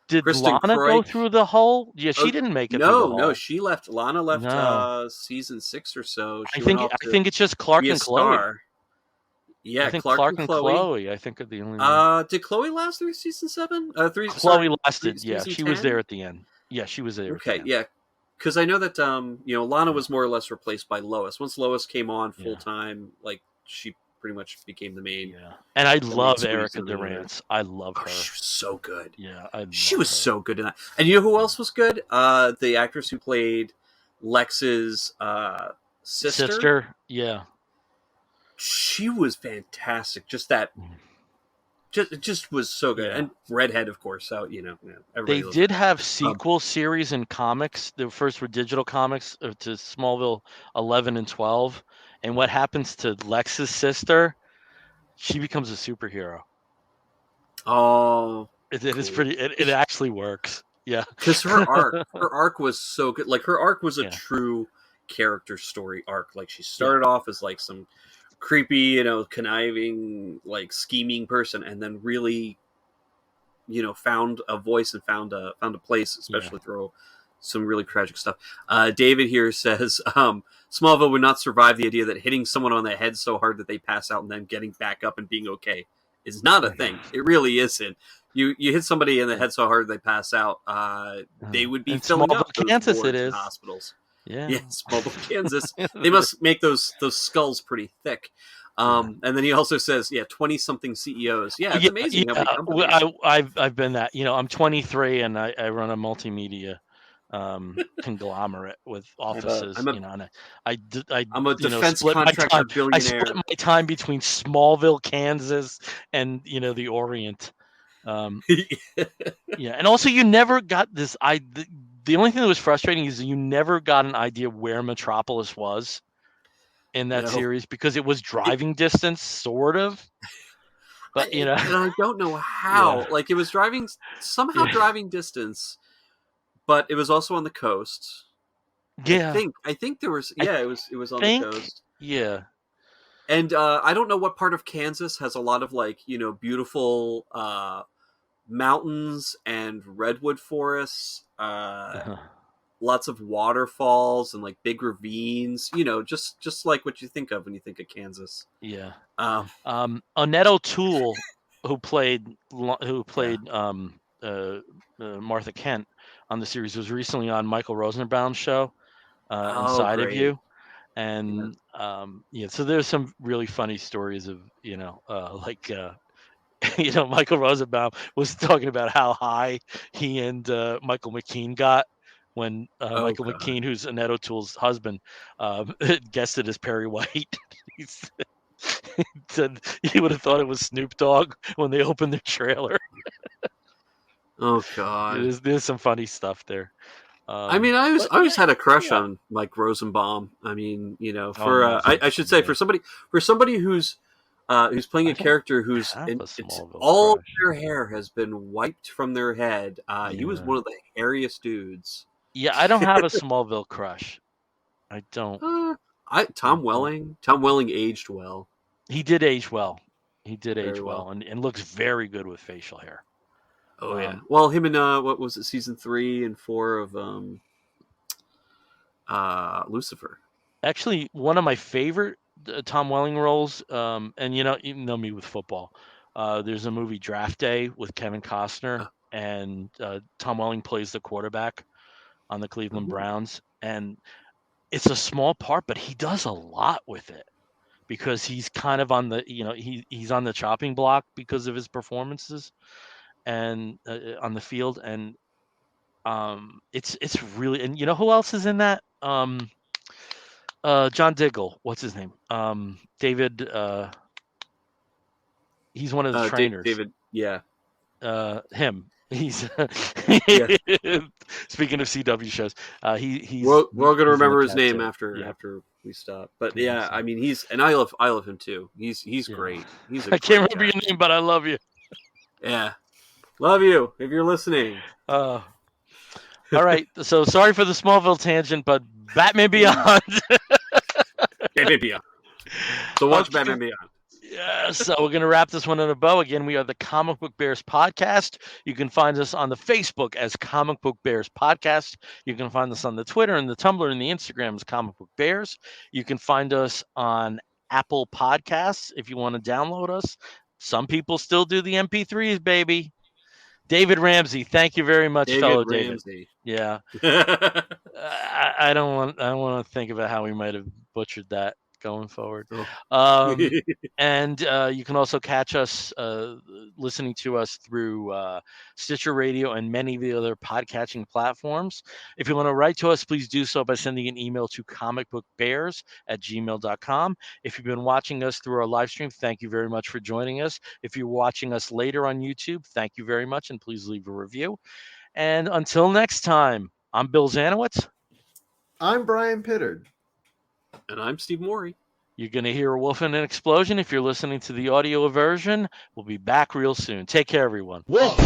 Did Lana go through the whole? Yeah, she didn't make it. No, she left. Lana left season 6 or so. I think it's just Clark and Chloe. Yeah, I think Clark and Chloe. I think are the only. Did Chloe last through season 7? Chloe lasted. Yeah, she was there at the end. Yeah, she was there. Okay, yeah, because I know that Lana was more or less replaced by Lois. Once Lois came on full time, she pretty much became the main. Yeah, and I love Erica Durance. I love her. She was so good. Yeah, she was so good in that. And you know who else was good? The actress who played Lex's sister. Yeah. She was fantastic. Just was so good. And redhead, of course. So they did have sequel series in comics. The first were digital comics to Smallville 11 and 12. And what happens to Lex's sister? She becomes a superhero. Oh, it is pretty. It actually works. Yeah, because her arc was so good. Her arc was a true character story arc. She started off as some creepy, conniving, scheming person, and then really, found a voice and found a place, especially through some really tragic stuff. David here says Smallville would not survive the idea that hitting someone on the head so hard that they pass out and then getting back up and being okay is not a thing. It really isn't. You hit somebody in the head so hard they pass out, they would be filling up those Kansas wards in hospitals. Yeah, Smallville, Kansas. They must make those skulls pretty thick. And then he also says, 20-something CEOs. Yeah, it's amazing how many companies. I've been that. I'm 23 and I run a multimedia conglomerate with offices. I'm a defense contractor billionaire. I split my time between Smallville, Kansas, and the Orient. And also you never got this. The only thing that was frustrating is you never got an idea where Metropolis was in that series because it was driving distance, sort of. But and I don't know how. Like it was driving distance, but it was also on the coast. Yeah, I think there was. Yeah, it was on the coast. Yeah, and I don't know what part of Kansas has a lot of like beautiful mountains and redwood forests. Lots of waterfalls and like big ravines. Just like what you think of when you think of Kansas. Yeah. Annette O'Toole, who played Martha Kent on the series, was recently on Michael Rosenbaum's show, Inside of You, and so there's some really funny stories of Michael Rosenbaum was talking about how high he and Michael McKean got when Michael McKean, who's Annette O'Toole's husband, guested as Perry White. He said he would have thought it was Snoop Dogg when they opened the trailer. Oh God, there's some funny stuff there. I mean, I always had a crush on Mike Rosenbaum. I mean, I should say for somebody who's playing a character who's all of their hair has been wiped from their head. He was one of the hairiest dudes. Yeah, I don't have a Smallville crush. I don't. Tom Welling aged well. He did age well. And looks very good with facial hair. Oh yeah. Well, him and what was it, season 3 and 4 of Lucifer. Actually, one of my favorite Tom Welling roles, and you know me with football. There's a movie Draft Day with Kevin Costner, and Tom Welling plays the quarterback on the Cleveland Browns, and it's a small part, but he does a lot with it because he's kind of on the he's on the chopping block because of his performances and on the field, and it's really, and who else is in that? John Diggle, what's his name? David. He's one of the trainers. David, yeah. Him. He's speaking of CW shows. We're gonna remember his name after we stop. But yeah, I mean I love him too. He's great. I can't remember your name, but I love you. Yeah. Love you if you're listening. All right. So sorry for the Smallville tangent, but Batman Beyond. Batman Beyond. So watch Batman Beyond. Yeah, so we're going to wrap this one in a bow. Again, we are the Comic Book Bears Podcast. You can find us on the Facebook as Comic Book Bears Podcast. You can find us on the Twitter and the Tumblr and the Instagram as Comic Book Bears. You can find us on Apple Podcasts if you want to download us. Some people still do the MP3s, baby. David Ramsey, thank you very much, fellow David. Yeah. I don't want to think about how we might have butchered that going forward. And you can also catch us listening to us through Stitcher Radio and many of the other podcatching platforms. If you want to write to us, please do so by sending an email to comicbookbears@gmail.com. If you've been watching us through our live stream, thank you very much for joining us. If you're watching us later on YouTube, thank you very much, and please leave a review. And until next time, I'm Bill Zanowitz. I'm Bryan Pittard. And I'm Steve Morey. You're going to hear a wolf and an explosion if you're listening to the audio version. We'll be back real soon. Take care, everyone. Wolf.